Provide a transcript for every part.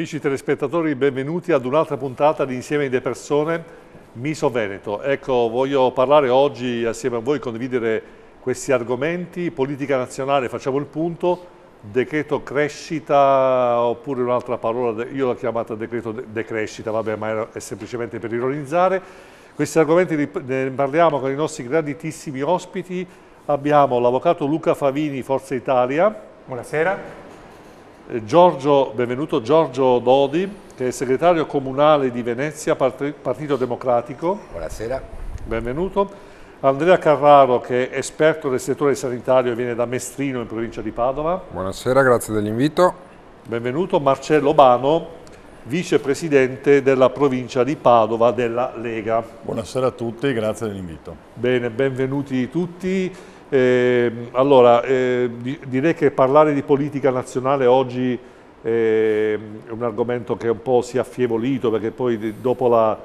Amici telespettatori, benvenuti ad un'altra puntata di Insieme in Persone, Miso Veneto. Ecco, voglio parlare oggi assieme a voi, condividere questi argomenti, politica nazionale, facciamo il punto, decreto crescita, oppure un'altra parola, io l'ho chiamata decreto decrescita, vabbè, ma è semplicemente per ironizzare. Questi argomenti ne parliamo con i nostri grandissimi ospiti. Abbiamo l'avvocato Luca Favini, Forza Italia. Buonasera. Benvenuto Giorgio Dodi, che è segretario comunale di Venezia, Partito Democratico. Buonasera. Benvenuto. Andrea Carraro, che è esperto del settore sanitario e viene da Mestrino in provincia di Padova. Buonasera, grazie dell'invito. Benvenuto. Marcello Bano, vicepresidente della provincia di Padova della Lega. Buonasera a tutti, grazie dell'invito. Bene, benvenuti tutti. Direi che parlare di politica nazionale oggi è un argomento che un po' si è affievolito, perché poi dopo la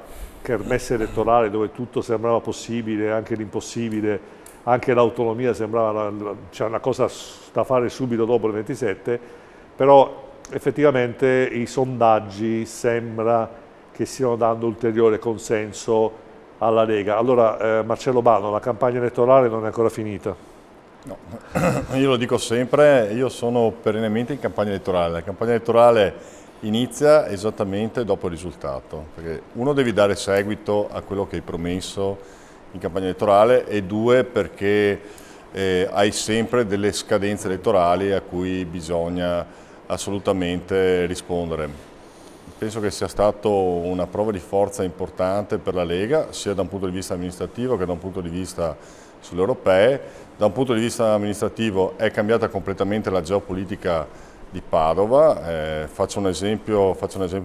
kermesse elettorale, dove tutto sembrava possibile, anche l'impossibile, anche l'autonomia sembrava una cosa da fare subito dopo il 27, però effettivamente i sondaggi sembra che stiano dando ulteriore consenso alla Lega. Allora, Marcello Bano, la campagna elettorale non è ancora finita. No, io lo dico sempre, io sono perennemente in campagna elettorale. La campagna elettorale inizia esattamente dopo il risultato, perché uno, devi dare seguito a quello che hai promesso in campagna elettorale, e due, perché hai sempre delle scadenze elettorali a cui bisogna assolutamente rispondere. Penso che sia stata una prova di forza importante per la Lega, sia da un punto di vista amministrativo che da un punto di vista sulle europee. Da un punto di vista amministrativo è cambiata completamente la geopolitica di Padova. Faccio un esempio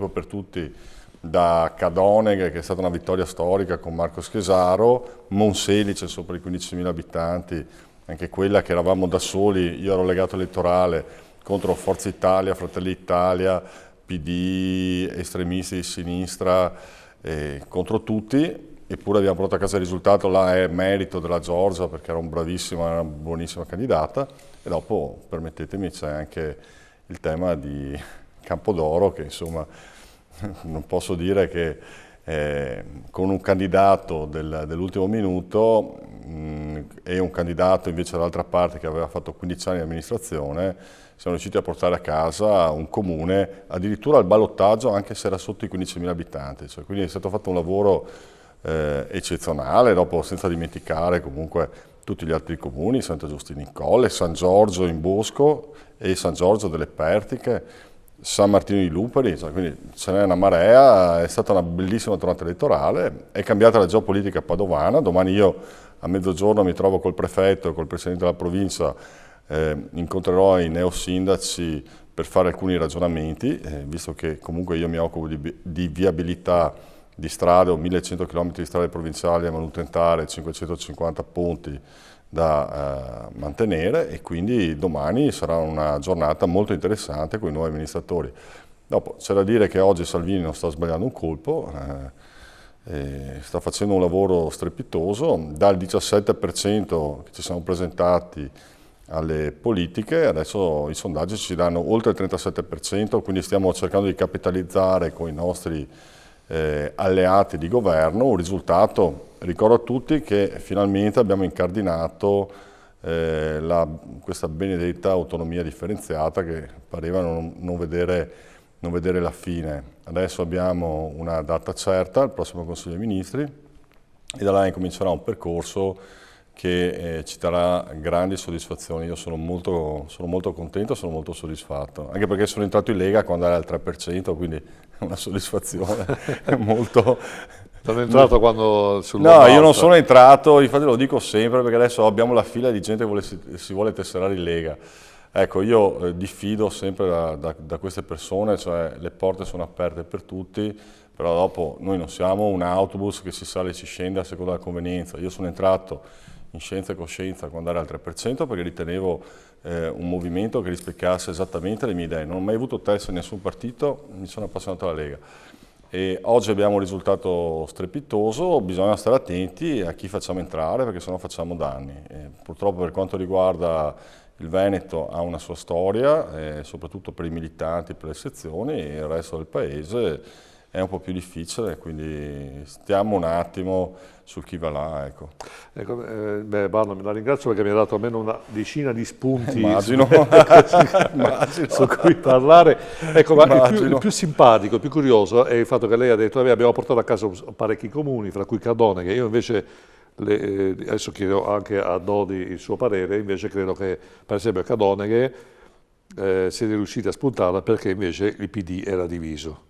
per tutti da Cadoneghe, che è stata una vittoria storica con Marco Schesaro, Monselice sopra i 15.000 abitanti, anche quella che eravamo da soli, io ero legato elettorale contro Forza Italia, Fratelli d'Italia, PD, estremisti di sinistra, contro tutti, eppure abbiamo portato a casa il risultato. Là è merito della Giorgia, perché era una buonissima candidata. E dopo, permettetemi, c'è anche il tema di Campodoro, che insomma non posso dire che con un candidato dell'ultimo minuto e un candidato invece dall'altra parte che aveva fatto 15 anni di amministrazione, siamo riusciti a portare a casa un comune addirittura al ballottaggio, anche se era sotto i 15.000 abitanti. Quindi è stato fatto un lavoro eccezionale. Dopo, senza dimenticare comunque tutti gli altri comuni, Santa Giustina in Colle, San Giorgio in Bosco e San Giorgio delle Pertiche, San Martino di Luperi, quindi ce n'è una marea. È stata una bellissima tornata elettorale, è cambiata la geopolitica padovana. Domani io a mezzogiorno mi trovo col prefetto e col presidente della provincia, incontrerò i neosindaci per fare alcuni ragionamenti, visto che comunque io mi occupo di viabilità di strade, ho 1100 km di strade provinciali da manutentare, 550 ponti da mantenere, e quindi domani sarà una giornata molto interessante con i nuovi amministratori. Dopo c'è da dire che oggi Salvini non sta sbagliando un colpo, sta facendo un lavoro strepitoso. Dal 17% che ci siamo presentati alle politiche, adesso i sondaggi ci danno oltre il 37%, quindi stiamo cercando di capitalizzare con i nostri alleati di governo un risultato. Ricordo a tutti che finalmente abbiamo incardinato questa benedetta autonomia differenziata, che pareva non vedere la fine. Adesso abbiamo una data certa, il prossimo Consiglio dei Ministri, e da là incomincerà un percorso che ci darà grandi soddisfazioni. Io sono molto contento, sono molto soddisfatto, anche perché sono entrato in Lega quando era al 3%, quindi è una soddisfazione molto... Sono entrato quando sul No, io non sono entrato, infatti lo dico sempre, perché adesso abbiamo la fila di gente che si vuole tesserare in Lega. Ecco, io diffido sempre da queste persone, cioè le porte sono aperte per tutti, però dopo noi non siamo un autobus che si sale e si scende a seconda della convenienza. Io sono entrato in Scienza e Coscienza quando era al 3%, perché ritenevo un movimento che rispecchiasse esattamente le mie idee. Non ho mai avuto test in nessun partito, mi sono appassionato alla Lega. E oggi abbiamo un risultato strepitoso, bisogna stare attenti a chi facciamo entrare, perché sennò facciamo danni. Purtroppo, per quanto riguarda il Veneto ha una sua storia, soprattutto per i militanti, per le sezioni, e il resto del paese è un po' più difficile, quindi stiamo un attimo sul chi va là. Ecco. Barno, me la ringrazio perché mi ha dato almeno una decina di spunti Immagino. su cui parlare. Ecco, ma il più simpatico, il più curioso è il fatto che lei ha detto che abbiamo portato a casa parecchi comuni, fra cui Cadone, che io invece, adesso chiedo anche a Dodi il suo parere, invece credo che per esempio Cadone che siete riusciti a spuntarla perché invece il PD era diviso.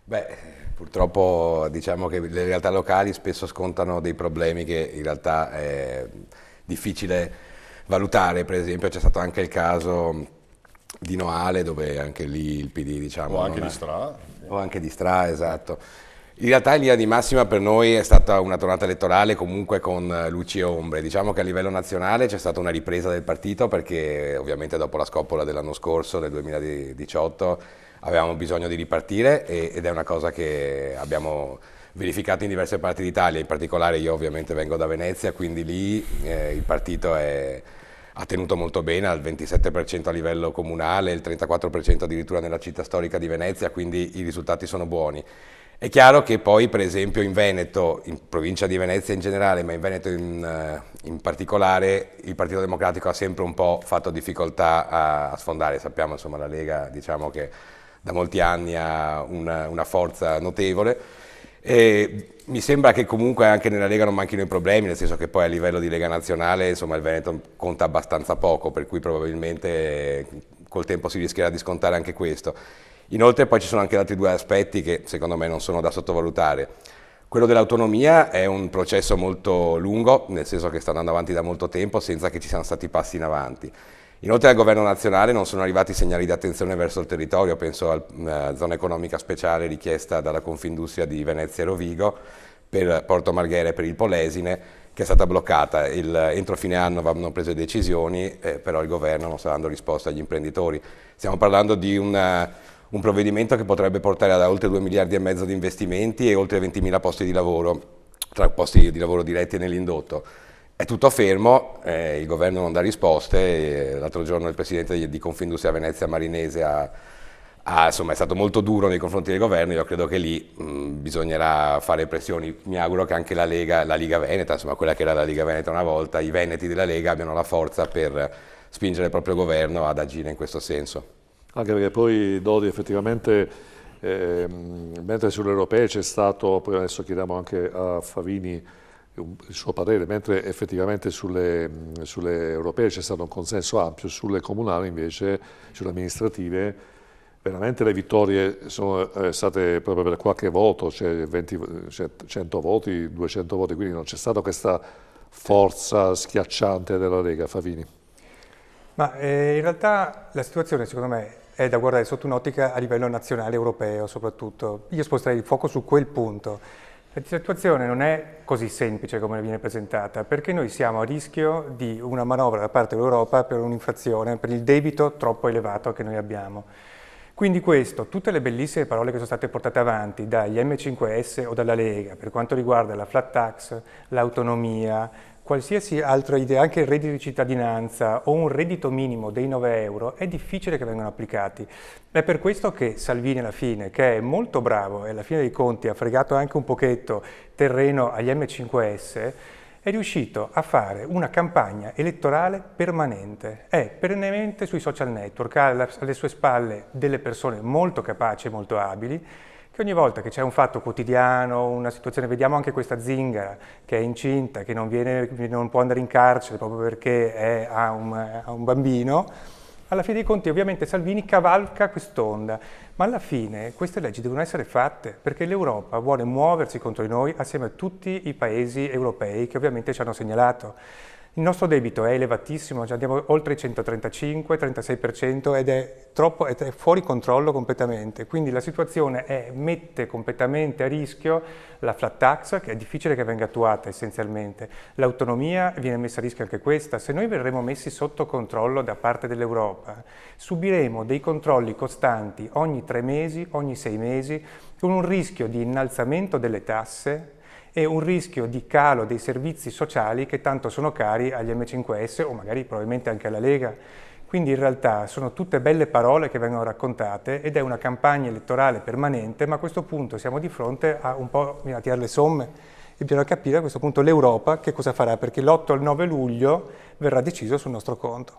Beh, purtroppo diciamo che le realtà locali spesso scontano dei problemi che in realtà è difficile valutare. Per esempio c'è stato anche il caso di Noale, dove anche lì il PD, diciamo... O anche di Stra. O anche di Stra, esatto. In realtà in linea di massima per noi è stata una tornata elettorale comunque con luci e ombre. Diciamo che a livello nazionale c'è stata una ripresa del partito perché ovviamente dopo la scoppola dell'anno scorso, del 2018, avevamo bisogno di ripartire ed è una cosa che abbiamo verificato in diverse parti d'Italia, in particolare io ovviamente vengo da Venezia, quindi lì il partito ha tenuto molto bene, al 27% a livello comunale, il 34% addirittura nella città storica di Venezia, quindi i risultati sono buoni. È chiaro che poi per esempio in Veneto, in provincia di Venezia in generale, ma in Veneto in particolare, il Partito Democratico ha sempre un po' fatto difficoltà a sfondare. Sappiamo insomma la Lega, diciamo che da molti anni ha una forza notevole e mi sembra che comunque anche nella Lega non manchino i problemi, nel senso che poi a livello di Lega nazionale insomma il Veneto conta abbastanza poco, per cui probabilmente col tempo si rischierà di scontare anche questo. Inoltre poi ci sono anche altri due aspetti che secondo me non sono da sottovalutare. Quello dell'autonomia è un processo molto lungo, nel senso che sta andando avanti da molto tempo senza che ci siano stati passi in avanti. Inoltre al governo nazionale non sono arrivati segnali di attenzione verso il territorio, penso alla zona economica speciale richiesta dalla Confindustria di Venezia e Rovigo per Porto Marghera e per il Polesine, che è stata bloccata. Entro fine anno vanno prese decisioni, però il governo non sta dando risposta agli imprenditori. Stiamo parlando di un provvedimento che potrebbe portare ad oltre 2 miliardi e mezzo di investimenti e oltre 20.000 posti di lavoro, tra posti di lavoro diretti e nell'indotto. È tutto fermo, il governo non dà risposte, l'altro giorno il presidente di Confindustria Venezia Marinese insomma, è stato molto duro nei confronti del governo. Io credo che lì bisognerà fare pressioni. Mi auguro che anche la Liga Veneta, insomma quella che era la Liga Veneta una volta, i veneti della Lega abbiano la forza per spingere il proprio governo ad agire in questo senso. Anche perché poi Dodi effettivamente, mentre sulle europee c'è stato, poi adesso chiediamo anche a Favini il suo parere, mentre effettivamente sulle europee c'è stato un consenso ampio, sulle comunali invece, sulle amministrative, veramente le vittorie sono state proprio per qualche voto, cioè 100 voti, 200 voti, quindi non c'è stata questa forza schiacciante della Lega. Favini. Ma in realtà la situazione secondo me è da guardare sotto un'ottica a livello nazionale, europeo soprattutto. Io sposterei il fuoco su quel punto. La situazione non è così semplice come viene presentata, perché noi siamo a rischio di una manovra da parte dell'Europa per un'inflazione, per il debito troppo elevato che noi abbiamo. Quindi questo, tutte le bellissime parole che sono state portate avanti dagli M5S o dalla Lega per quanto riguarda la flat tax, l'autonomia, qualsiasi altra idea, anche il reddito di cittadinanza o un reddito minimo dei 9 euro, è difficile che vengano applicati. È per questo che Salvini alla fine, che è molto bravo e alla fine dei conti ha fregato anche un pochetto terreno agli M5S, è riuscito a fare una campagna elettorale permanente. È perennemente sui social network, ha alle sue spalle delle persone molto capaci e molto abili, che ogni volta che c'è un fatto quotidiano, una situazione, vediamo anche questa zingara che è incinta, che non può andare in carcere proprio perché ha un bambino, alla fine dei conti ovviamente Salvini cavalca quest'onda, ma alla fine queste leggi devono essere fatte perché l'Europa vuole muoversi contro di noi assieme a tutti i paesi europei che ovviamente ci hanno segnalato. Il nostro debito è elevatissimo, già andiamo oltre il 135-36% ed è fuori controllo completamente, quindi la situazione mette completamente a rischio la flat tax, che è difficile che venga attuata essenzialmente, l'autonomia viene messa a rischio anche questa. Se noi verremo messi sotto controllo da parte dell'Europa, subiremo dei controlli costanti ogni 3 mesi, ogni 6 mesi, con un rischio di innalzamento delle tasse e un rischio di calo dei servizi sociali che tanto sono cari agli M5S o magari probabilmente anche alla Lega. Quindi in realtà sono tutte belle parole che vengono raccontate ed è una campagna elettorale permanente, ma a questo punto siamo di fronte a un po' a tirare le somme e bisogna capire a questo punto l'Europa che cosa farà, perché l'8 al 9 luglio verrà deciso sul nostro conto.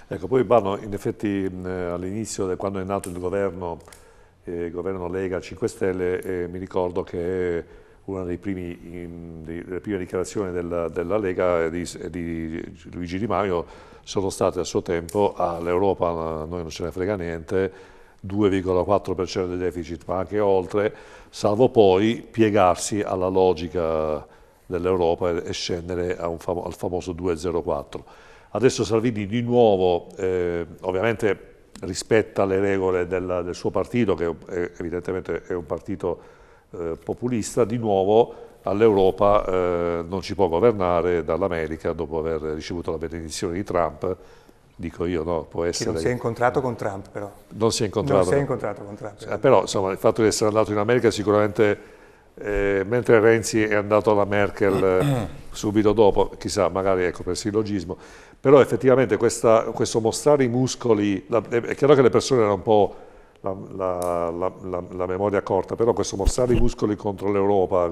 Ecco, poi Bano, in effetti all'inizio, quando è nato il governo Lega 5 Stelle, mi ricordo che una delle prime dichiarazioni della Lega e di Luigi Di Maio sono state a suo tempo: all'Europa a noi non ce ne frega niente, 2,4% di deficit, ma anche oltre, salvo poi piegarsi alla logica dell'Europa e scendere al famoso 2,04. Adesso Salvini di nuovo, ovviamente rispetta le regole del suo partito, che evidentemente è un partito populista, di nuovo all'Europa non ci può governare dall'America dopo aver ricevuto la benedizione di Trump. Dico io, no, può essere... Che non si è incontrato con Trump, però. Non si è incontrato. Non si è incontrato con Trump. Però, insomma, il fatto di essere andato in America sicuramente, mentre Renzi è andato alla Merkel subito dopo, chissà, magari ecco per sillogismo, però effettivamente questo mostrare i muscoli, è chiaro che le persone hanno un po' la memoria corta, però questo mostrare i muscoli contro l'Europa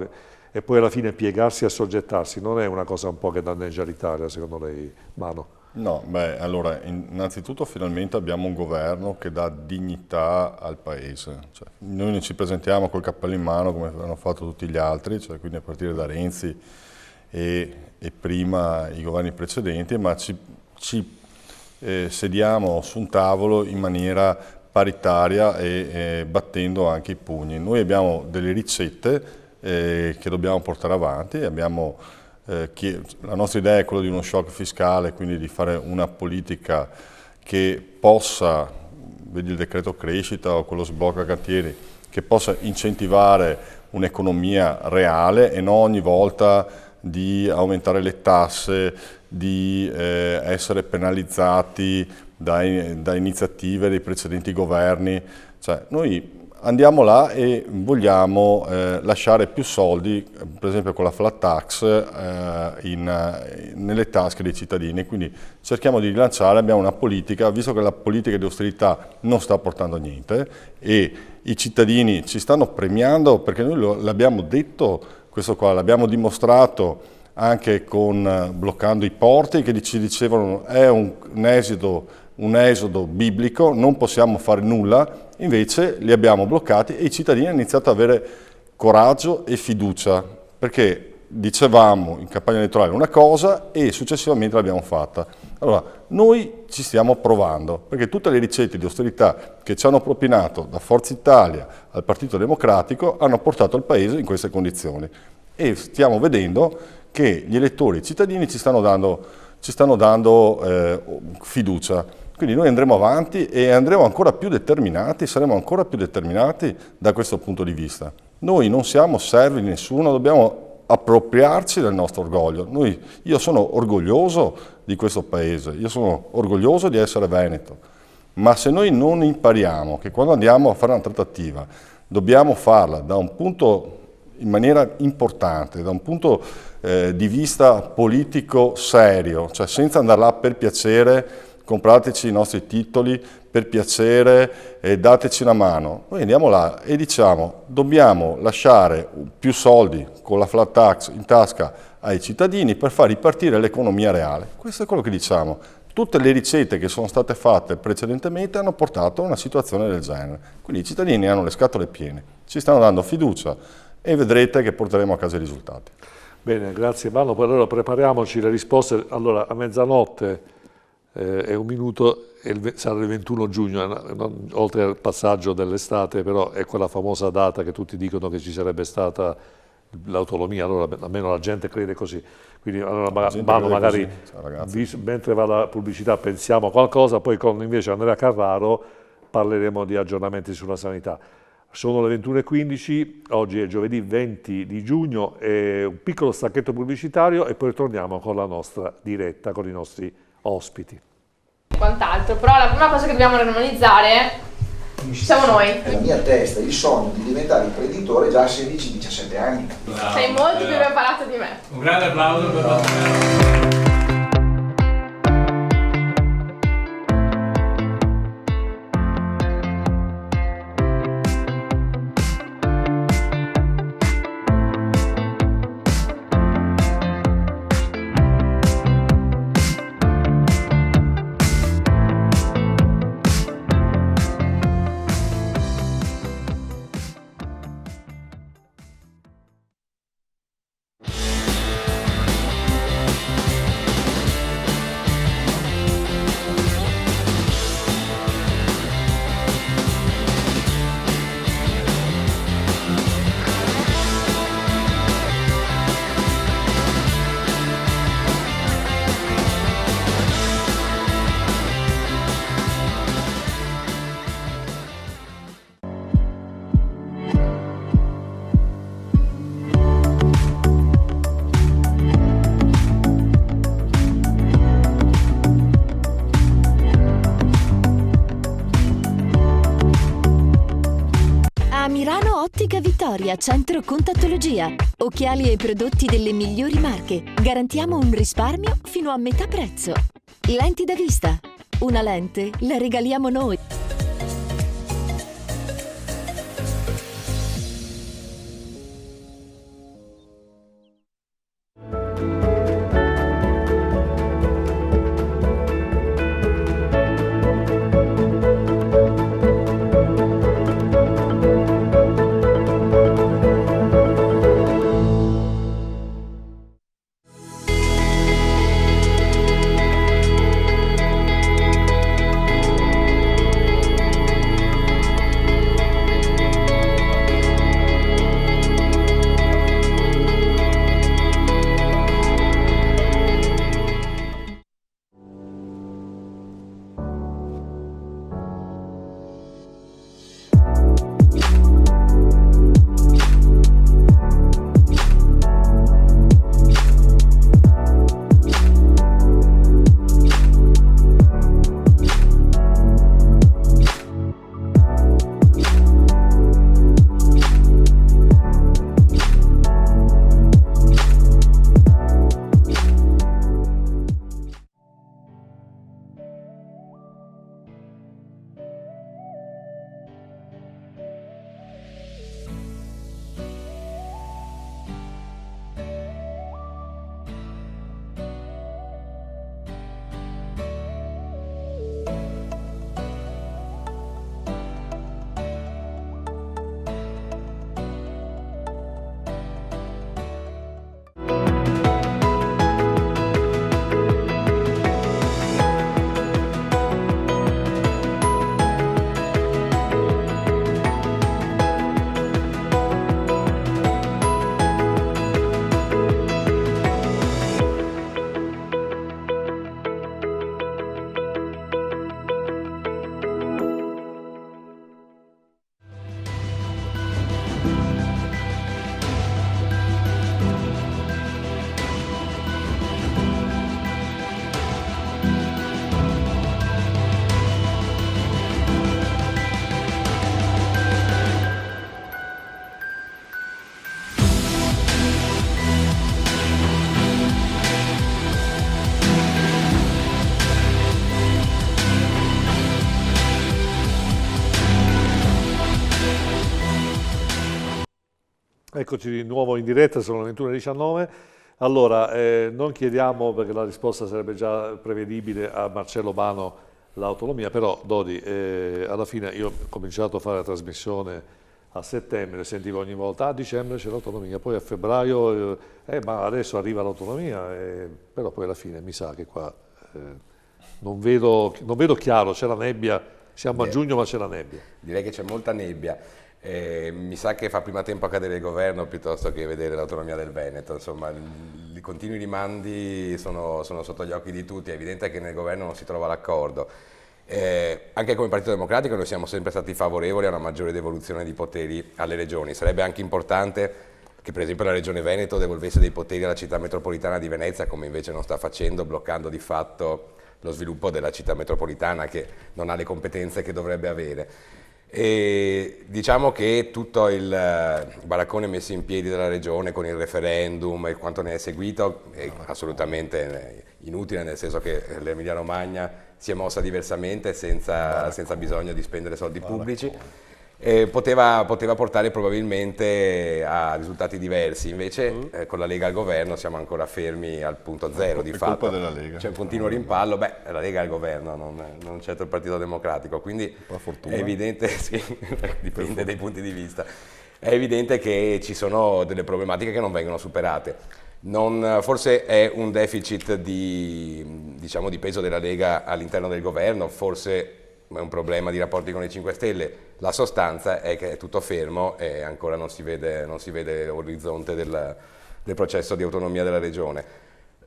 e poi alla fine piegarsi e assoggettarsi non è una cosa un po' che danneggia l'Italia, secondo lei, Mano? No, beh, allora, innanzitutto finalmente abbiamo un governo che dà dignità al Paese. Cioè, noi non ci presentiamo col cappello in mano come hanno fatto tutti gli altri, cioè, quindi a partire da Renzi e prima i governi precedenti, ma ci sediamo su un tavolo in maniera paritaria e battendo anche i pugni. Noi abbiamo delle ricette che dobbiamo portare avanti, la nostra idea è quella di uno shock fiscale, quindi di fare una politica che possa, vedi il decreto crescita o quello sblocca cantieri, che possa incentivare un'economia reale e non ogni volta di aumentare le tasse, di essere penalizzati da iniziative dei precedenti governi. Cioè, noi andiamo là e vogliamo lasciare più soldi, per esempio con la flat tax, nelle tasche dei cittadini, quindi cerchiamo di rilanciare, abbiamo una politica, visto che la politica di austerità non sta portando a niente e i cittadini ci stanno premiando, perché noi l'abbiamo detto, questo qua, l'abbiamo dimostrato anche bloccando i porti, che ci dicevano è un esodo biblico, non possiamo fare nulla, invece li abbiamo bloccati e i cittadini hanno iniziato ad avere coraggio e fiducia, perché dicevamo in campagna elettorale una cosa e successivamente l'abbiamo fatta. Allora, noi ci stiamo provando, perché tutte le ricette di austerità che ci hanno propinato da Forza Italia al Partito Democratico hanno portato il Paese in queste condizioni e stiamo vedendo che gli elettori, i cittadini ci stanno dando fiducia. Quindi noi andremo avanti e andremo ancora più determinati, saremo ancora più determinati da questo punto di vista. Noi non siamo servi di nessuno, dobbiamo appropriarci del nostro orgoglio. Io sono orgoglioso di questo Paese, io sono orgoglioso di essere veneto, ma se noi non impariamo che quando andiamo a fare una trattativa dobbiamo farla da un punto in maniera importante, da un punto di vista politico serio, cioè senza andare là per piacere, comprateci i nostri titoli, per piacere e dateci una mano. Noi andiamo là e diciamo dobbiamo lasciare più soldi con la flat tax in tasca ai cittadini per far ripartire l'economia reale. Questo è quello che diciamo. Tutte le ricette che sono state fatte precedentemente hanno portato a una situazione del genere. Quindi i cittadini hanno le scatole piene, ci stanno dando fiducia e vedrete che porteremo a casa i risultati. Bene, grazie Mano. Poi allora prepariamoci le risposte. Allora, a mezzanotte è un minuto, sarà il 21 giugno, oltre al passaggio dell'estate, però è quella famosa data che tutti dicono che ci sarebbe stata l'autonomia, allora almeno la gente crede così. Quindi allora Mano magari, mentre va la pubblicità, pensiamo a qualcosa, poi con invece Andrea Carraro parleremo di aggiornamenti sulla sanità. Sono le 21:15, oggi è giovedì 20 di giugno, un piccolo stacchetto pubblicitario e poi torniamo con la nostra diretta, con i nostri ospiti. Quant'altro, però la prima cosa che dobbiamo normalizzare Siamo noi. Nella mia testa il sogno di diventare imprenditore già a 16-17 anni. Sei molto più preparato di me. Un grande applauso per Rosemary. Ottica Vittoria, centro contattologia. Occhiali e prodotti delle migliori marche. Garantiamo un risparmio fino a metà prezzo. Lenti da vista. Una lente la regaliamo noi. Eccoci di nuovo in diretta, sono le 21:19. Allora, non chiediamo, perché la risposta sarebbe già prevedibile, a Marcello Bano l'autonomia, però Dodi, alla fine io ho cominciato a fare la trasmissione a settembre, sentivo ogni volta a dicembre c'è l'autonomia, poi a febbraio, ma adesso arriva l'autonomia, però poi alla fine mi sa che qua non vedo chiaro, c'è la nebbia, siamo a giugno ma c'è la nebbia. Direi che c'è molta nebbia. Mi sa che fa prima tempo a cadere il governo piuttosto che vedere l'autonomia del Veneto, insomma i continui rimandi sono sotto gli occhi di tutti, è evidente che nel governo non si trova l'accordo. Anche come Partito Democratico noi siamo sempre stati favorevoli a una maggiore devoluzione di poteri alle regioni, sarebbe anche importante che per esempio la Regione Veneto devolvesse dei poteri alla città metropolitana di Venezia, come invece non sta facendo, bloccando di fatto lo sviluppo della città metropolitana che non ha le competenze che dovrebbe avere. E diciamo che tutto il baraccone messo in piedi dalla regione con il referendum e quanto ne è seguito è assolutamente inutile, nel senso che l'Emilia Romagna si è mossa diversamente senza bisogno di spendere soldi pubblici. Poteva portare probabilmente a risultati diversi, invece con la Lega al governo siamo ancora fermi al punto zero di fatto. Colpa della Lega. C'è un continuo rimpallo, la Lega al governo, non certo il Partito Democratico, quindi è evidente, sì, dipende dai punti di vista, è evidente che ci sono delle problematiche che non vengono superate. Forse è un deficit di peso della Lega all'interno del governo, forse è un problema di rapporti con i 5 Stelle, la sostanza è che è tutto fermo e ancora non si vede l'orizzonte del processo di autonomia della regione.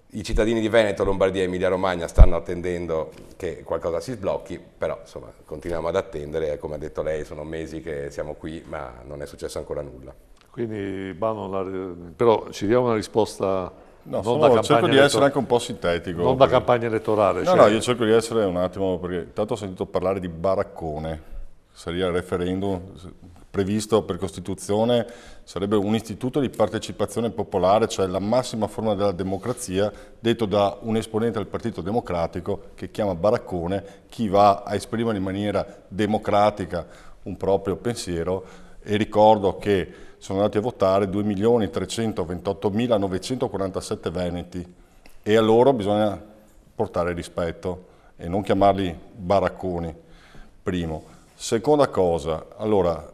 I cittadini di Veneto, Lombardia e Emilia Romagna stanno attendendo che qualcosa si sblocchi, però insomma continuiamo ad attendere, come ha detto lei sono mesi che siamo qui ma non è successo ancora nulla. Quindi però ci diamo una risposta. No, cerco di essere anche un po' sintetico. Non da campagna elettorale. No, io cerco di essere un attimo, perché tanto ho sentito parlare di baraccone, sarebbe il referendum previsto per Costituzione, sarebbe un istituto di partecipazione popolare, cioè la massima forma della democrazia, detto da un esponente del Partito Democratico che chiama baraccone chi va a esprimere in maniera democratica un proprio pensiero, e ricordo che sono andati a votare 2.328.947 veneti e a loro bisogna portare rispetto e non chiamarli baracconi, primo. Seconda cosa, allora,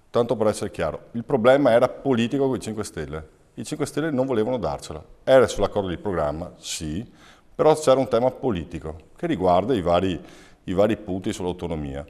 tanto per essere chiaro, il problema era politico con i 5 Stelle. I 5 Stelle non volevano darcela, era sull'accordo di programma, sì, però c'era un tema politico che riguarda i vari punti sull'autonomia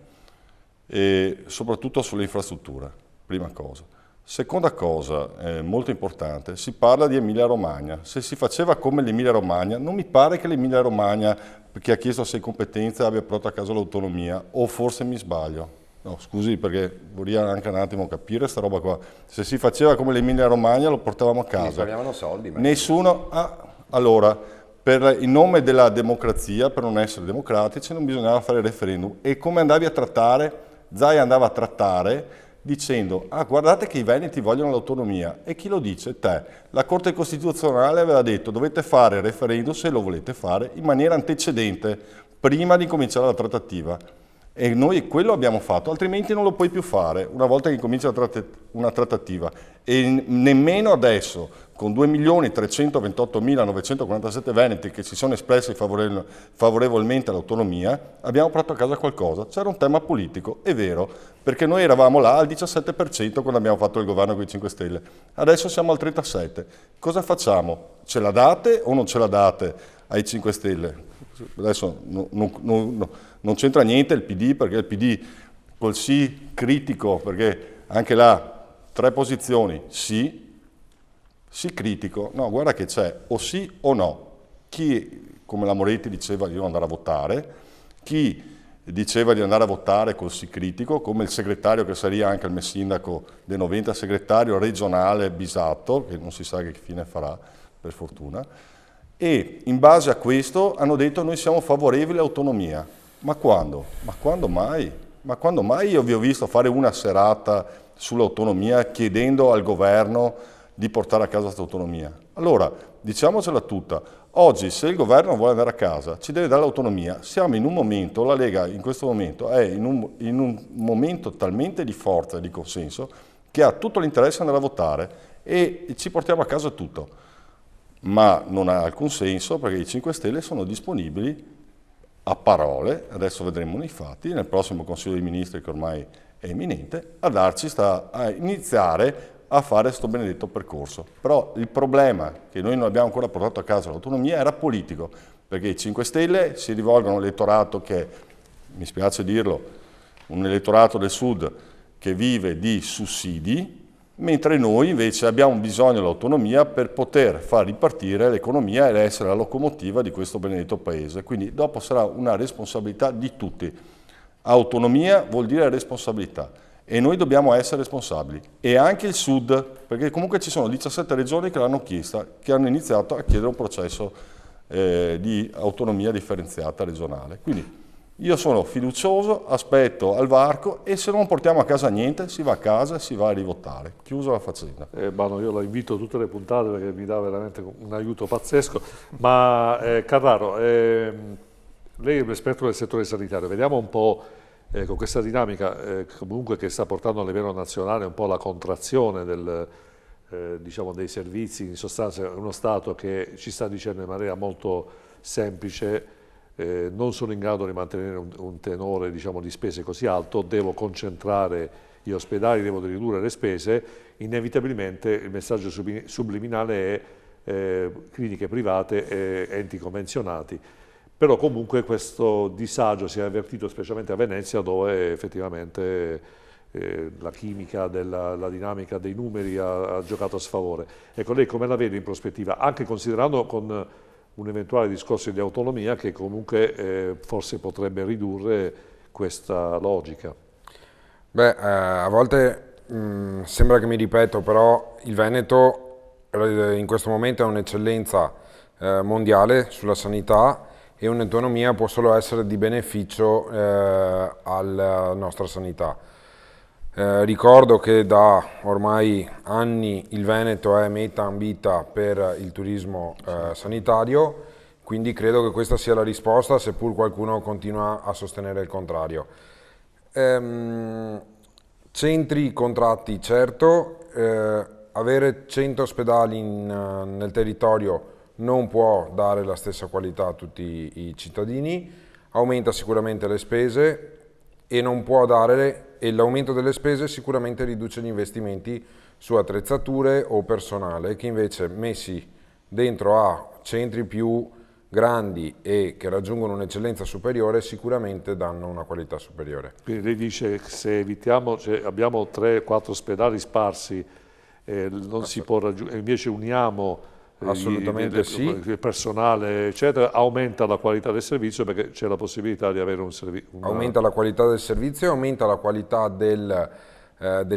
e soprattutto sulle infrastrutture, prima cosa. Seconda cosa, molto importante, si parla di Emilia Romagna. Se si faceva come l'Emilia Romagna, non mi pare che l'Emilia Romagna, che ha chiesto 6 competenze, abbia portato a casa l'autonomia, o forse mi sbaglio. No, scusi, perché vorrei anche un attimo capire sta roba qua. Se si faceva come l'Emilia Romagna, lo portavamo a casa. Risparmiavano soldi. Nessuno. Allora, per il nome della democrazia, per non essere democratici, non bisognava fare referendum. E come andavi a trattare? Zai andava a trattare dicendo, guardate che i veneti vogliono l'autonomia. E chi lo dice? Te. La Corte Costituzionale aveva detto, dovete fare il referendum se lo volete fare in maniera antecedente, prima di cominciare la trattativa. E noi quello abbiamo fatto, altrimenti non lo puoi più fare una volta che comincia una trattativa. E nemmeno adesso, con 2.328.947 veneti che si sono espressi favorevolmente all'autonomia, abbiamo portato a casa qualcosa. C'era un tema politico, è vero, perché noi eravamo là al 17% quando abbiamo fatto il governo con i 5 Stelle. Adesso siamo al 37%. Cosa facciamo? Ce la date o non ce la date ai 5 Stelle? Adesso non c'entra niente il PD, perché il PD col sì critico, perché anche là 3 posizioni, sì critico, no, guarda che c'è o sì o no. Chi, come la Moretti, diceva di non andare a votare, chi diceva di andare a votare col sì critico, come il segretario che sarebbe anche il messindaco del 90, segretario regionale Bisatto, che non si sa che fine farà, per fortuna, e in base a questo hanno detto noi siamo favorevoli all'autonomia. Ma quando? Ma quando mai? Ma quando mai io vi ho visto fare una serata sull'autonomia chiedendo al governo di portare a casa questa autonomia? Allora, diciamocela tutta, oggi se il governo vuole andare a casa ci deve dare l'autonomia. Siamo in un momento, la Lega in questo momento è in un momento talmente di forza e di consenso che ha tutto l'interesse di andare a votare e ci portiamo a casa tutto. Ma non ha alcun senso perché i 5 Stelle sono disponibili a parole, adesso vedremo nei fatti, nel prossimo Consiglio dei Ministri che ormai è imminente, a iniziare a fare questo benedetto percorso. Però il problema che noi non abbiamo ancora portato a casa l'autonomia era politico, perché i 5 Stelle si rivolgono a un elettorato che, mi spiace dirlo, un elettorato del Sud che vive di sussidi, mentre noi invece abbiamo bisogno dell'autonomia per poter far ripartire l'economia ed essere la locomotiva di questo benedetto paese. Quindi dopo sarà una responsabilità di tutti. Autonomia vuol dire responsabilità e noi dobbiamo essere responsabili. E anche il Sud, perché comunque ci sono 17 regioni che l'hanno chiesta, che hanno iniziato a chiedere un processo di autonomia differenziata regionale. Quindi Io sono fiducioso, aspetto al varco e se non portiamo a casa niente si va a casa e si va a rivotare. Chiuso la faccenda. Io la invito tutte le puntate perché mi dà veramente un aiuto pazzesco. Ma Carraro, lei è un esperto del settore sanitario, vediamo un po' con questa dinamica comunque che sta portando a livello nazionale un po' la contrazione diciamo, dei servizi, in sostanza uno Stato che ci sta dicendo in maniera molto semplice non sono in grado di mantenere un tenore, diciamo, di spese così alto, devo concentrare gli ospedali, devo ridurre le spese, inevitabilmente il messaggio subliminale è cliniche private e enti convenzionati. Però comunque questo disagio si è avvertito specialmente a Venezia, dove effettivamente la chimica, la dinamica dei numeri ha giocato a sfavore. Ecco, lei come la vede in prospettiva, anche considerando con un eventuale discorso di autonomia che comunque forse potrebbe ridurre questa logica? Beh, a volte sembra che mi ripeto, però il Veneto in questo momento è un'eccellenza mondiale sulla sanità e un'autonomia può solo essere di beneficio alla nostra sanità. Ricordo che da ormai anni il Veneto è meta ambita per il turismo sanitario, quindi credo che questa sia la risposta, seppur qualcuno continua a sostenere il contrario. Centri contratti, certo, avere 100 ospedali nel territorio non può dare la stessa qualità a tutti i cittadini, aumenta sicuramente le spese e non può dare, e l'aumento delle spese sicuramente riduce gli investimenti su attrezzature o personale, che invece messi dentro a centri più grandi e che raggiungono un'eccellenza superiore sicuramente danno una qualità superiore. Quindi lei dice che se evitiamo, cioè abbiamo 3-4 ospedali sparsi, non si può raggiungere, invece uniamo assolutamente sì, il personale eccetera, aumenta la qualità del servizio perché c'è la possibilità di avere un servizio. Aumenta la qualità del servizio, aumenta la qualità delle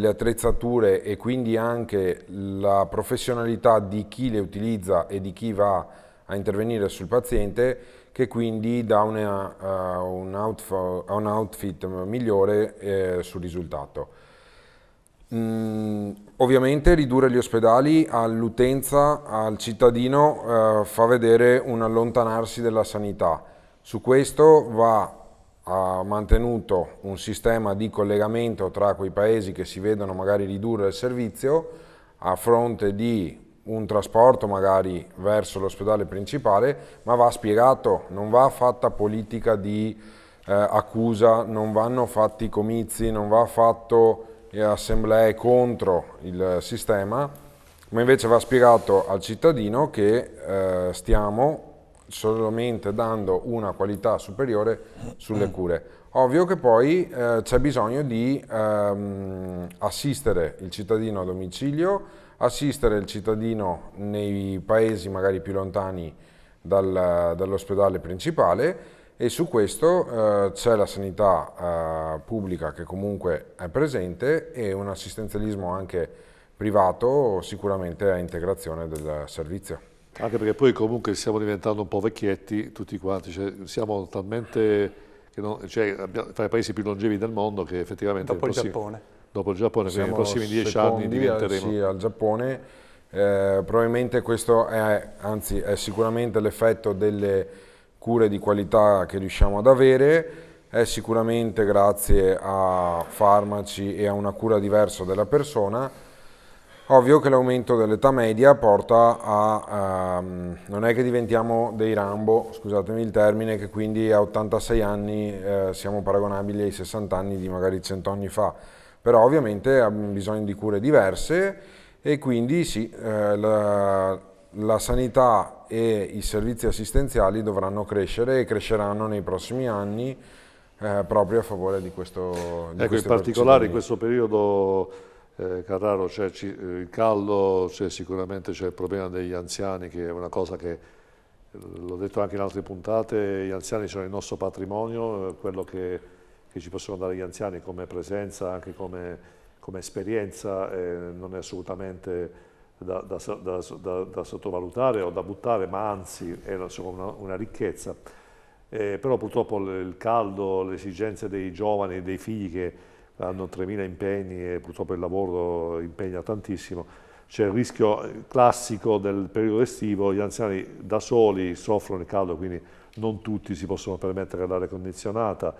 attrezzature e quindi anche la professionalità di chi le utilizza e di chi va a intervenire sul paziente, che quindi dà un outfit migliore sul risultato. Ovviamente ridurre gli ospedali all'utenza, al cittadino, fa vedere un allontanarsi della sanità. Su questo va mantenuto un sistema di collegamento tra quei paesi che si vedono magari ridurre il servizio a fronte di un trasporto magari verso l'ospedale principale, ma va spiegato, non va fatta politica di accusa, non vanno fatti comizi, non va fatto assemblee contro il sistema, ma invece va spiegato al cittadino che stiamo solamente dando una qualità superiore sulle cure. Ovvio che poi c'è bisogno di assistere il cittadino a domicilio, assistere il cittadino nei paesi magari più lontani dall'ospedale principale, e su questo c'è la sanità pubblica che comunque è presente e un assistenzialismo anche privato sicuramente a integrazione del servizio. Anche perché poi comunque stiamo diventando un po' vecchietti tutti quanti, cioè, siamo talmente, fra i paesi più longevi del mondo che effettivamente... Dopo il Giappone. Dopo il Giappone, quindi nei prossimi 10 anni diventeremo... Sì, al Giappone, probabilmente questo è sicuramente l'effetto delle cure di qualità che riusciamo ad avere, è sicuramente grazie a farmaci e a una cura diversa della persona. Ovvio che l'aumento dell'età media porta a... non è che diventiamo dei Rambo, scusatemi il termine, che quindi a 86 anni siamo paragonabili ai 60 anni di magari 100 anni fa, però ovviamente abbiamo bisogno di cure diverse e quindi sì, la sanità e i servizi assistenziali dovranno crescere e cresceranno nei prossimi anni proprio a favore di questo. Ecco, in particolare in questo periodo, Carraro, c'è il caldo, sicuramente c'è il problema degli anziani, che è una cosa che, l'ho detto anche in altre puntate, gli anziani sono il nostro patrimonio, quello che ci possono dare gli anziani come presenza, anche come esperienza, non è assolutamente da sottovalutare o da buttare, ma anzi è una ricchezza. però purtroppo il caldo, le esigenze dei giovani e dei figli che hanno 3.000 impegni e purtroppo il lavoro impegna tantissimo, c'è il rischio classico del periodo estivo, gli anziani da soli soffrono il caldo, quindi non tutti si possono permettere l'aria condizionata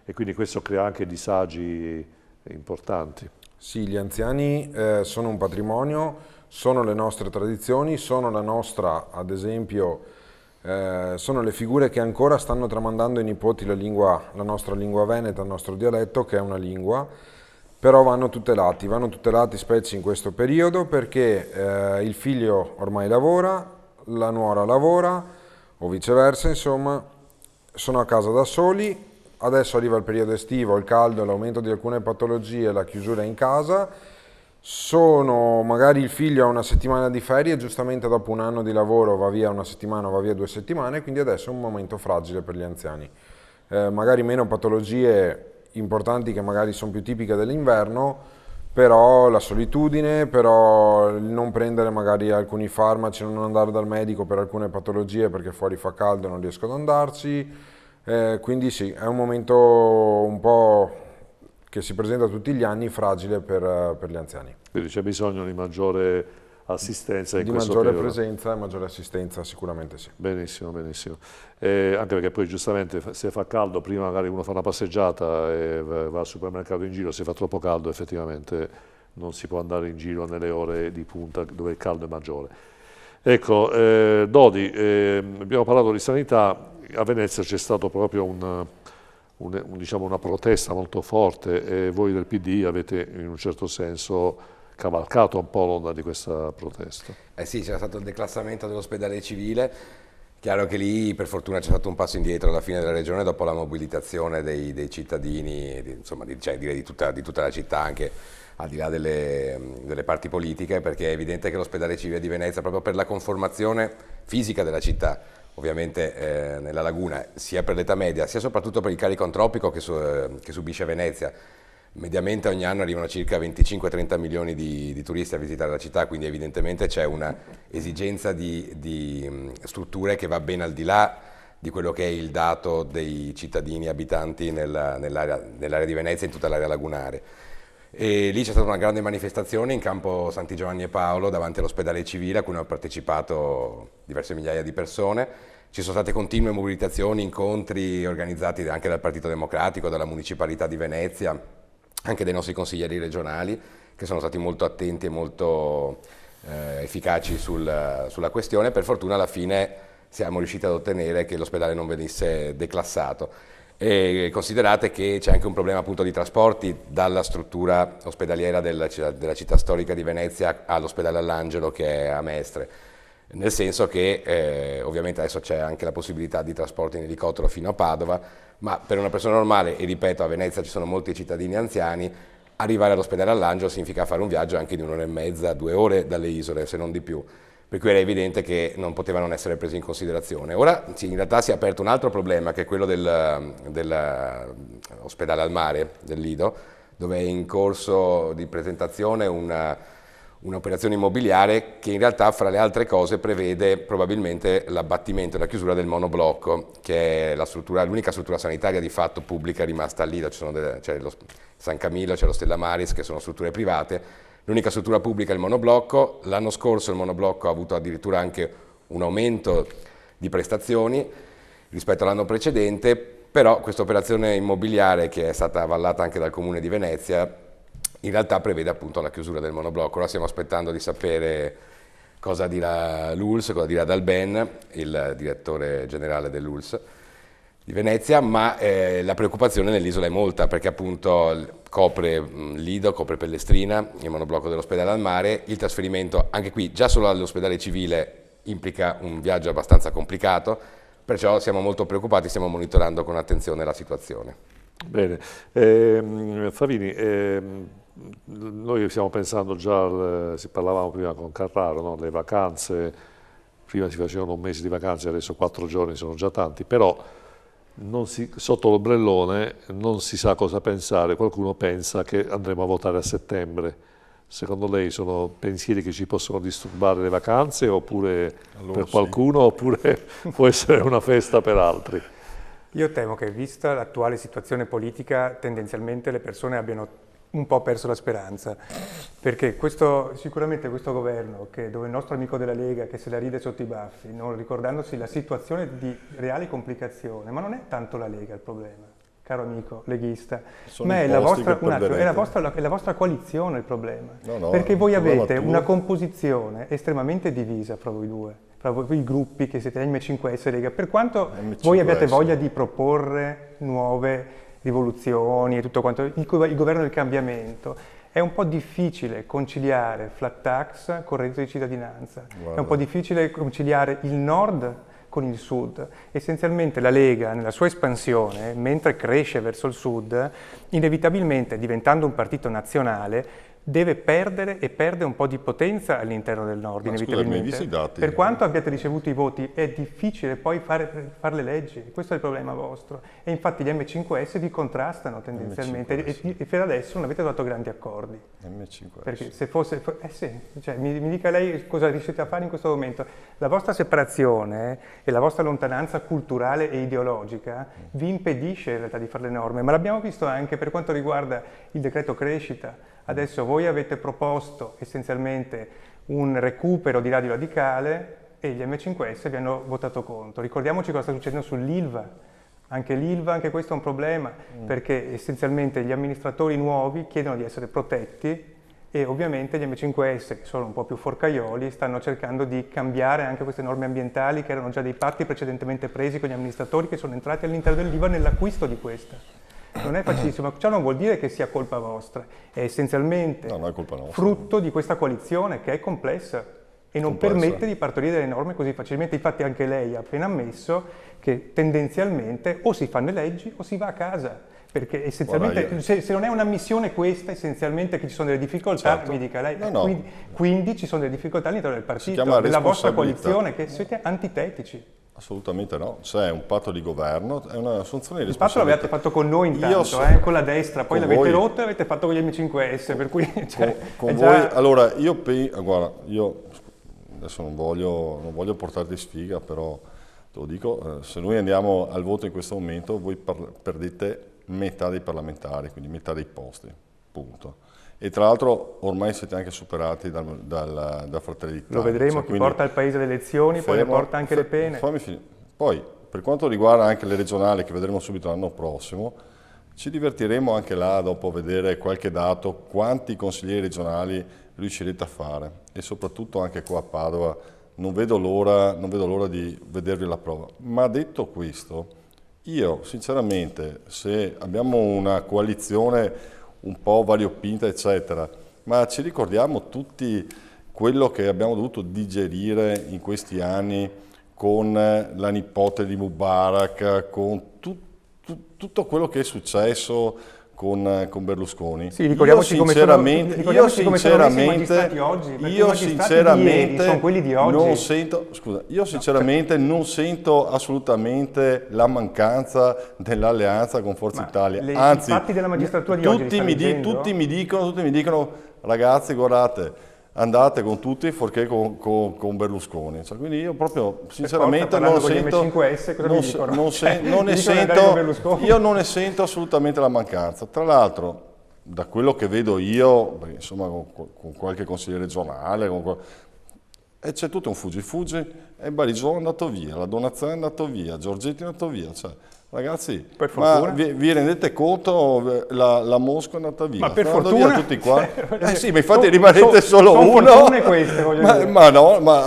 e quindi questo crea anche disagi importanti. Sì, gli anziani sono un patrimonio, sono le nostre tradizioni, sono la nostra, ad esempio, sono le figure che ancora stanno tramandando ai nipoti la nostra lingua veneta, il nostro dialetto, che è una lingua, però vanno tutelati specie in questo periodo perché il figlio ormai lavora, la nuora lavora, o viceversa, insomma, sono a casa da soli, adesso arriva il periodo estivo, il caldo, l'aumento di alcune patologie, la chiusura in casa, magari il figlio ha una settimana di ferie, giustamente dopo un anno di lavoro va via una settimana, va via 2 settimane, quindi adesso è un momento fragile per gli anziani. Magari meno patologie importanti che magari sono più tipiche dell'inverno, però la solitudine, però il non prendere magari alcuni farmaci, non andare dal medico per alcune patologie perché fuori fa caldo e non riesco ad andarci, quindi sì, è un momento un po' che si presenta tutti gli anni fragile per gli anziani. Quindi c'è bisogno di maggiore assistenza in di questo maggiore periodo. Presenza e maggiore assistenza, sicuramente sì. Benissimo, benissimo. Anche perché poi giustamente se fa caldo, prima magari uno fa una passeggiata e va al supermercato in giro, se fa troppo caldo effettivamente non si può andare in giro nelle ore di punta dove il caldo è maggiore. Ecco, Dodi, abbiamo parlato di sanità, a Venezia c'è stato proprio diciamo una protesta molto forte e voi del PD avete in un certo senso cavalcato un po' l'onda di questa protesta. Sì, c'era stato il declassamento dell'ospedale civile, chiaro che lì per fortuna c'è stato un passo indietro alla fine della regione dopo la mobilitazione dei cittadini, insomma direi di tutta la città, anche al di là delle parti politiche, perché è evidente che l'ospedale civile di Venezia, proprio per la conformazione fisica della città, ovviamente nella laguna, sia per l'età media, sia soprattutto per il carico antropico che subisce Venezia. Mediamente ogni anno arrivano circa 25-30 milioni di turisti a visitare la città, quindi evidentemente c'è una esigenza di strutture che va ben al di là di quello che è il dato dei cittadini abitanti nell'area di Venezia e in tutta l'area lagunare. E lì c'è stata una grande manifestazione in campo Santi Giovanni e Paolo davanti all'ospedale civile a cui hanno partecipato diverse migliaia di persone. Ci sono state continue mobilitazioni, incontri organizzati anche dal Partito Democratico, dalla Municipalità di Venezia, anche dai nostri consiglieri regionali che sono stati molto attenti e molto efficaci sulla questione. Per fortuna alla fine siamo riusciti ad ottenere che l'ospedale non venisse declassato. E considerate che c'è anche un problema appunto di trasporti dalla struttura ospedaliera della città storica di Venezia all'ospedale all'Angelo che è a Mestre, nel senso che ovviamente adesso c'è anche la possibilità di trasporto in elicottero fino a Padova, ma per una persona normale, e ripeto a Venezia ci sono molti cittadini anziani, arrivare all'ospedale all'Angelo significa fare un viaggio anche di 1 ora e mezza, 2 ore dalle isole, se non di più. Per cui era evidente che non potevano essere presi in considerazione. Ora in realtà si è aperto un altro problema, che è quello dell'ospedale al mare, del Lido, dove è in corso di presentazione un'operazione immobiliare che in realtà, fra le altre cose, prevede probabilmente l'abbattimento e la chiusura del monoblocco, che è l'unica struttura sanitaria di fatto pubblica rimasta al Lido. C'è lo San Camillo, c'è lo Stella Maris, che sono strutture private. L'unica struttura pubblica è il monoblocco. L'anno scorso il monoblocco ha avuto addirittura anche un aumento di prestazioni rispetto all'anno precedente, però questa operazione immobiliare, che è stata avallata anche dal Comune di Venezia, in realtà prevede appunto la chiusura del monoblocco. Ora stiamo aspettando di sapere cosa dirà l'ULSS, cosa dirà Dalben, il direttore generale dell'ULSS di Venezia, ma la preoccupazione nell'isola è molta, perché appunto copre Lido, copre Pellestrina, il monoblocco dell'ospedale al mare. Il trasferimento anche qui già solo all'ospedale civile implica un viaggio abbastanza complicato, perciò siamo molto preoccupati, stiamo monitorando con attenzione la situazione. Bene, Favini, noi stiamo pensando già, parlavamo prima con Carraro, no? Le vacanze, prima si facevano 1 mese di vacanze, adesso 4 giorni sono già tanti, però sotto l'ombrellone non si sa cosa pensare. Qualcuno pensa che andremo a votare a settembre. Secondo lei sono pensieri che ci possono disturbare le vacanze, oppure allora, per qualcuno, oppure può essere una festa per altri? Io temo che, vista l'attuale situazione politica, tendenzialmente le persone abbiano un po' perso la speranza, perché sicuramente questo governo, dove il nostro amico della Lega che se la ride sotto i baffi, non ricordandosi la situazione di reale complicazione, ma non è tanto la Lega il problema, caro amico leghista, ma è la vostra coalizione il problema, perché voi avete una composizione estremamente divisa fra voi due, fra voi i gruppi che siete M5S e Lega, per quanto voi abbiate voglia di proporre nuove rivoluzioni e tutto quanto, il governo del cambiamento, è un po' difficile conciliare flat tax con reddito di cittadinanza, è un po' difficile conciliare il nord con il sud. Essenzialmente la Lega, nella sua espansione, mentre cresce verso il sud, inevitabilmente diventando un partito nazionale, deve perdere e perde un po' di potenza all'interno del nord, inevitabilmente. Scusami, i dati. Per quanto abbiate ricevuto i voti, è difficile poi fare le leggi, questo è il problema vostro. E infatti gli M5S vi contrastano tendenzialmente e per adesso non avete trovato grandi accordi. M5S. Perché se fosse... cioè, mi dica lei cosa riuscite a fare in questo momento. La vostra separazione e la vostra lontananza culturale e ideologica vi impedisce in realtà di fare le norme, ma l'abbiamo visto anche per quanto riguarda il decreto crescita. Adesso voi avete proposto essenzialmente un recupero di Radio Radicale e gli M5S vi hanno votato contro. Ricordiamoci cosa sta succedendo sull'Ilva. Anche l'Ilva, anche questo è un problema, perché essenzialmente gli amministratori nuovi chiedono di essere protetti e ovviamente gli M5S, che sono un po' più forcaioli, stanno cercando di cambiare anche queste norme ambientali che erano già dei patti precedentemente presi con gli amministratori che sono entrati all'interno dell'Ilva nell'acquisto di questa. Non è facilissimo, ciò non vuol dire che sia colpa vostra, è essenzialmente frutto di questa coalizione che è complessa e non permette di partorire delle norme così facilmente. Infatti anche lei ha appena ammesso che tendenzialmente o si fanno le leggi o si va a casa, perché essenzialmente se non è una missione questa, essenzialmente che ci sono delle difficoltà, mi dica lei, quindi ci sono delle difficoltà all'interno del partito, della vostra coalizione, che siete antitetici. Assolutamente no, c'è un patto di governo, è una funzione di responsabilità. Il patto l'avete fatto con noi intanto, con la destra, poi l'avete rotto e l'avete fatto con gli M5S, per cui... con voi, allora guarda, io adesso non voglio portarti sfiga, però te lo dico, se noi andiamo al voto in questo momento, voi perdete metà dei parlamentari, quindi metà dei posti, punto. E tra l'altro ormai siete anche superati da Fratelli d'Italia. Lo vedremo, chi porta il paese alle elezioni, poi ne porta anche le pene. Poi, per quanto riguarda anche le regionali, che vedremo subito l'anno prossimo, ci divertiremo anche là, dopo vedere qualche dato, quanti consiglieri regionali riuscirete a fare. E soprattutto anche qua a Padova, non vedo l'ora di vedervi alla prova. Ma detto questo, io sinceramente, se abbiamo una coalizione un po' variopinta eccetera, ma ci ricordiamo tutti quello che abbiamo dovuto digerire in questi anni con la nipote di Mubarak, con tutto quello che è successo con Berlusconi. Sì, ricordiamoci come sono messi i magistrati oggi, perché i magistrati di ieri sono quelli di oggi. Io sinceramente non sento assolutamente la mancanza dell'alleanza con Forza Italia. Anzi, i fatti della magistratura di oggi tutti mi dicono, ragazzi, guardate, andate con tutti fuorché con Berlusconi. Cioè, quindi io proprio sinceramente non ne sento assolutamente la mancanza. Tra l'altro, da quello che vedo io, insomma, con qualche consigliere regionale, c'è tutto un fuggi, e Barisone è andato via, la Donazione è andato via, Giorgetti è andato via. Cioè, ragazzi, ma vi rendete conto, la Mosca è andata via, ma per fortuna via tutti qua. Sì, ma infatti rimanete solo uno. Queste, ma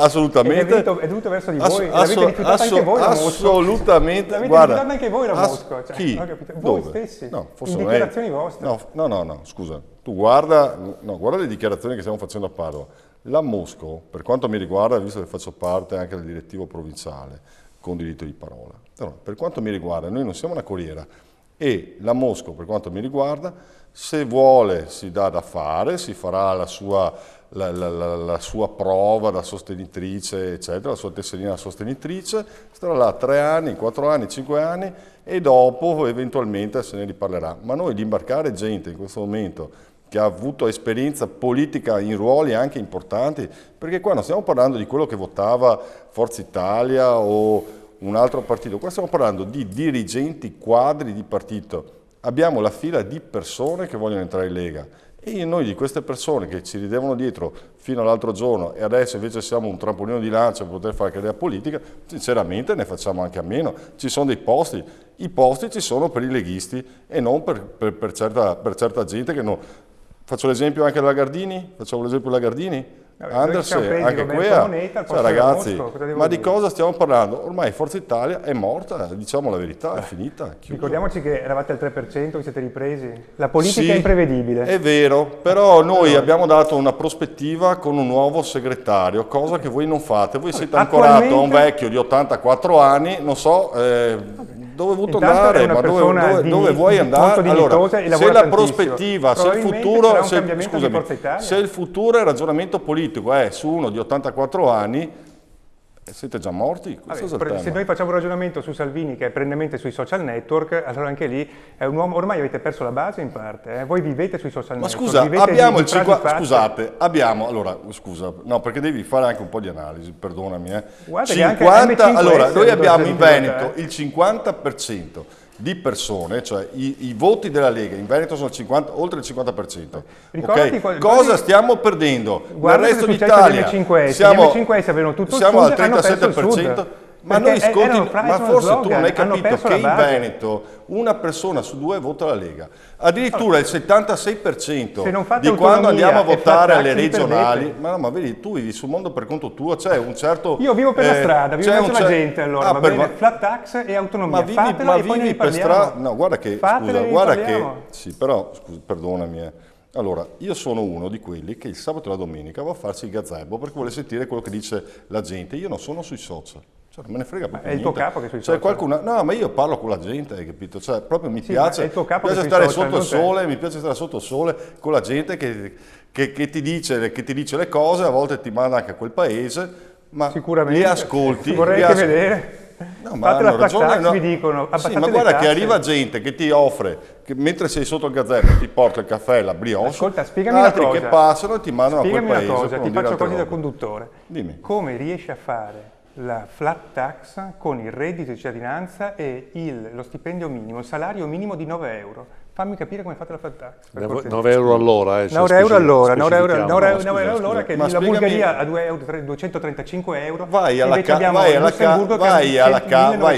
assolutamente. È dovuto verso di voi, l'avete rifiutata anche voi la Mosca. Assolutamente. L'avete rifiutata anche voi la Mosca. Cioè, chi? Voi stessi, no, forse in dichiarazioni vostre. No, scusa, tu guarda le dichiarazioni che stiamo facendo a Padova. La Mosca, per quanto mi riguarda, visto che faccio parte anche del direttivo provinciale, con diritto di parola. Allora, per quanto mi riguarda, noi non siamo una corriera e la Mosca, per quanto mi riguarda, se vuole si dà da fare, si farà la sua prova da sostenitrice, eccetera, la sua tesserina da sostenitrice, starà là 3 anni, 4 anni, 5 anni e dopo eventualmente se ne riparlerà. Ma noi di imbarcare gente in questo momento che ha avuto esperienza politica in ruoli anche importanti, perché qua non stiamo parlando di quello che votava Forza Italia o un altro partito, qua stiamo parlando di dirigenti quadri di partito, abbiamo la fila di persone che vogliono entrare in Lega e noi di queste persone che ci ridevano dietro fino all'altro giorno e adesso invece siamo un trampolino di lancio per poter fare carriera politica, sinceramente ne facciamo anche a meno, ci sono dei posti, i posti ci sono per i leghisti e non per certa gente che non... Faccio l'esempio anche della Gardini, facciamo l'esempio della Gardini, Andersen, anche quella, cioè, ragazzi, ma di cosa stiamo parlando? Ormai Forza Italia è morta, diciamo la verità, è finita. Ricordiamoci che eravate al 3%, vi siete ripresi. La politica è imprevedibile. È vero, però noi abbiamo dato una prospettiva con un nuovo segretario, cosa che voi non fate. Voi siete ancorato a un vecchio di 84 anni, non so... dove hai voluto andare, ma dove vuoi andare? Allora, se la prospettiva, se il futuro, se il futuro e il ragionamento politico è su uno di 84 anni, siete già morti? Vabbè, se noi facciamo un ragionamento su Salvini che è perennemente sui social network, allora anche lì è un uomo, ormai avete perso la base in parte, voi vivete sui social network. Ma scusa, abbiamo il 50%, scusate, abbiamo, allora, scusa, no, perché devi fare anche un po' di analisi, perdonami. Guarda 50, allora, noi abbiamo in Veneto il 50% di persone, cioè i voti della Lega in Veneto sono oltre il 50%. Okay? Cosa stiamo perdendo? Nel resto d'Italia siamo al 37%. Ma noi ma forse tu non hai capito che in Veneto una persona su due vota la Lega. Addirittura il 76% di quando andiamo a votare alle regionali, ma vedi, tu vivi sul mondo per conto tuo, c'è un certo... Io vivo per la strada, vivo in mezzo alla gente, allora, va bene, flat tax e autonomia, fatela e poi ne riparliamo. No, guarda che, scusa, guarda che... Sì, però, scusa, perdonami, Allora, io sono uno di quelli che il sabato e la domenica va a farsi il gazebo perché vuole sentire quello che dice la gente. Io non sono sui social. Cioè, non me ne frega proprio. È il tuo capo che sui social. Qualcuno, no, ma io parlo con la gente, hai capito? Cioè, proprio mi piace stare sotto il sole, mi piace stare sotto il sole con la gente che ti dice le cose, a volte ti manda anche a quel paese, ma li ascolti. Vorrei anche vedere. No, ma hanno ragione, mi dicono, sì, ma guarda che arriva gente che ti offre, che mentre sei sotto il gazebo ti porta il caffè, la brioche, ascolta, spiegami una cosa. Altri che passano e ti mandano a quel paese. Spiegami una cosa, ti faccio così da conduttore. Dimmi. Come riesci a fare la flat tax con il reddito di cittadinanza e lo stipendio minimo, il salario minimo di 9 euro? Fammi capire come fate la flat tax. 9 euro all'ora, 9 euro all'ora, 9 euro all'ora che la Bulgaria a 235 euro. Vai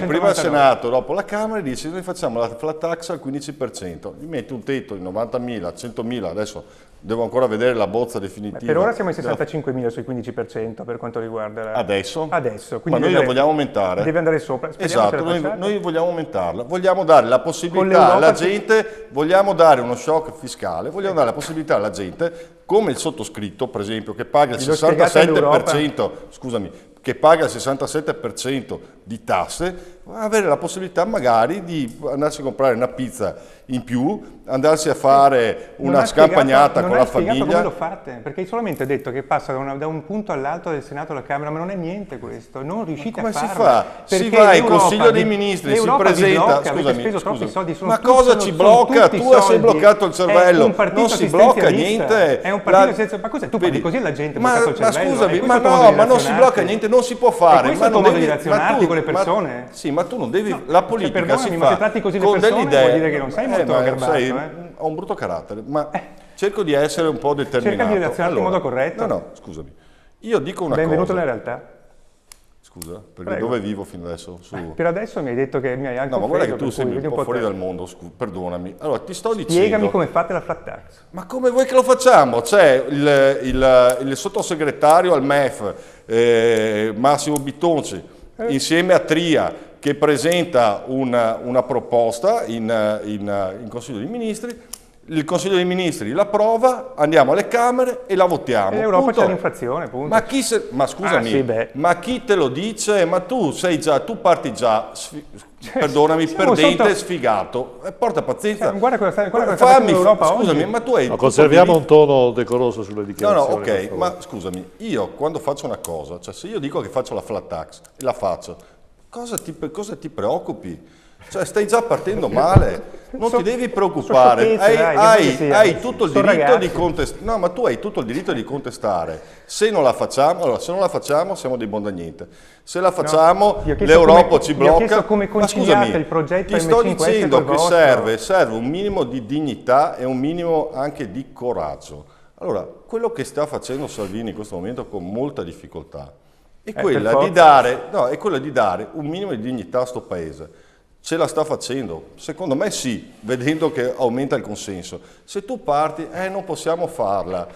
prima al Senato, dopo la Camera e dici noi facciamo la flat tax al 15%, gli metti un tetto di 90.000, 100.000, adesso devo ancora vedere la bozza definitiva. Per ora siamo ai 65.000 sul 15% per quanto riguarda adesso, quindi ma noi la vogliamo aumentare. Deve andare sopra. Esatto, noi vogliamo aumentarla, vogliamo dare la possibilità alla gente, vogliamo dare uno shock fiscale, vogliamo dare la possibilità alla gente, come il sottoscritto per esempio, che paga il 67%, scusami, che paga il 67% di tasse, avere la possibilità magari di andarsi a comprare una pizza in più, andarsi a fare una scampagnata con la famiglia. Come lo fate? Perché hai solamente detto che passa da un punto all'altro del Senato alla Camera, ma non è niente questo, non riuscite a farlo. Come si fa? Si va in Consiglio dei Ministri, si presenta, scusami, ma cosa ci blocca? Tu sei bloccato il cervello, non si blocca niente. È un partito senza... Ma cos'è? Tu parli così alla gente bloccato il cervello? Ma scusami, ma no, ma non si blocca niente, non si può fare. Questo è il tuo modo di relazionarti con le persone? Sì, ma tu non devi... La politica si fa ma se tratti così le persone vuol dire che non sei molto garbato. Ho un brutto carattere, ma cerco di essere un po' determinato. Cerca di relazionarti in modo corretto. No, scusami. Io dico una Benvenuto nella realtà. Scusa, perché dove vivo fino adesso? Per adesso mi hai detto che mi hai anche ma guarda che tu sei un po' fuori dal mondo, perdonami. Allora, ti sto dicendo... Spiegami come fate la flat tax. Ma come vuoi che lo facciamo? C'è il sottosegretario al MEF, Massimo Bitonci, insieme a Tria, che presenta una proposta in Consiglio dei Ministri, il Consiglio dei Ministri la approva, andiamo alle Camere e la votiamo. E l'Europa c'è l'inflazione, punto. Ma scusami, ma chi te lo dice? Ma tu parti già, perdonami, perdente, sfigato. Porta pazienza. Guarda cosa sta facendo l'Europa oggi. Scusami, ma tu hai... conserviamo un tono decoroso sulle dichiarazioni. No, ok, ma scusami, io quando faccio una cosa, cioè se io dico che faccio la flat tax, la faccio, cosa ti preoccupi? Cioè stai già partendo male, non ti devi preoccupare, hai tutto il diritto di contestare, no, ma tu hai tutto il diritto di contestare. Se non la facciamo, allora se non la facciamo siamo dei buoni da niente. Se la facciamo l'Europa ci blocca. Ma scusami, il progetto ti sto dicendo che serve un minimo di dignità e un minimo anche di coraggio. Allora, quello che sta facendo Salvini in questo momento con molta difficoltà è quella di dare un minimo di dignità a sto paese. Ce la sta facendo? Secondo me sì, vedendo che aumenta il consenso. Se tu parti, non possiamo farla,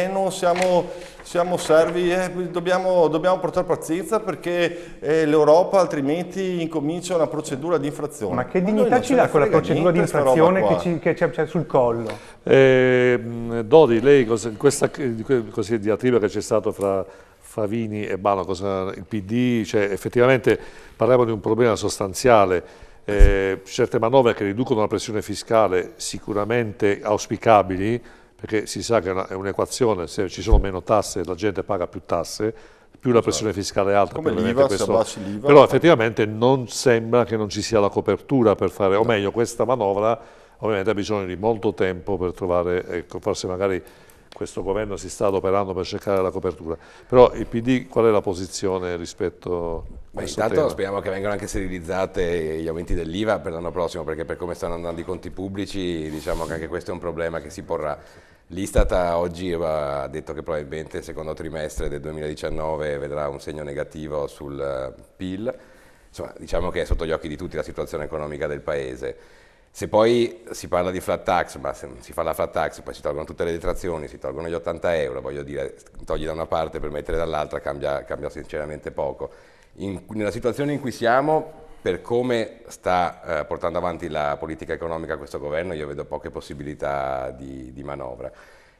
non siamo servi, dobbiamo portare pazienza perché l'Europa altrimenti incomincia una procedura di infrazione. Ma che dignità ci dà quella procedura di infrazione che c'è sul collo? Dodi, lei questa così diatriba che c'è stato fra Favini e Bano, il PD, cioè effettivamente parliamo di un problema sostanziale. Certe manovre che riducono la pressione fiscale sicuramente auspicabili, perché si sa che è un'equazione, se ci sono meno tasse la gente paga più tasse, più la pressione fiscale è alta. Come l'IVA, se abbassi l'IVA. Però effettivamente non sembra che non ci sia la copertura per fare, o meglio questa manovra ovviamente ha bisogno di molto tempo per trovare, ecco, forse magari questo governo si sta adoperando per cercare la copertura. Però il PD qual è la posizione rispetto a questo tema? Intanto speriamo che vengano anche sterilizzate gli aumenti dell'IVA per l'anno prossimo, perché per come stanno andando i conti pubblici diciamo che anche questo è un problema che si porrà. L'Istat oggi ha detto che probabilmente il secondo trimestre del 2019 vedrà un segno negativo sul PIL. Insomma, diciamo che è sotto gli occhi di tutti la situazione economica del Paese. Se poi si parla di flat tax, ma se si fa la flat tax, poi si tolgono tutte le detrazioni, si tolgono gli 80 euro, voglio dire, togli da una parte per mettere dall'altra, cambia sinceramente poco. Nella situazione in cui siamo, per come sta portando avanti la politica economica questo governo, io vedo poche possibilità di manovra.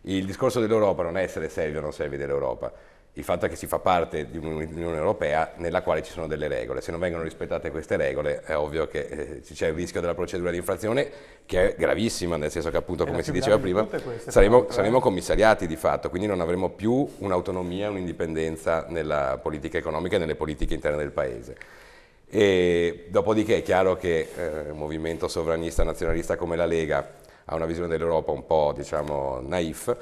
Il discorso dell'Europa non è essere servi o non servi dell'Europa. Il fatto è che si fa parte di un'Unione Europea nella quale ci sono delle regole. Se non vengono rispettate queste regole è ovvio che c'è il rischio della procedura di infrazione, che è gravissima, nel senso che appunto, come si diceva prima, saremo commissariati di fatto, quindi non avremo più un'autonomia, un'indipendenza nella politica economica e nelle politiche interne del Paese. E dopodiché è chiaro che un movimento sovranista nazionalista come la Lega ha una visione dell'Europa un po', diciamo, naif.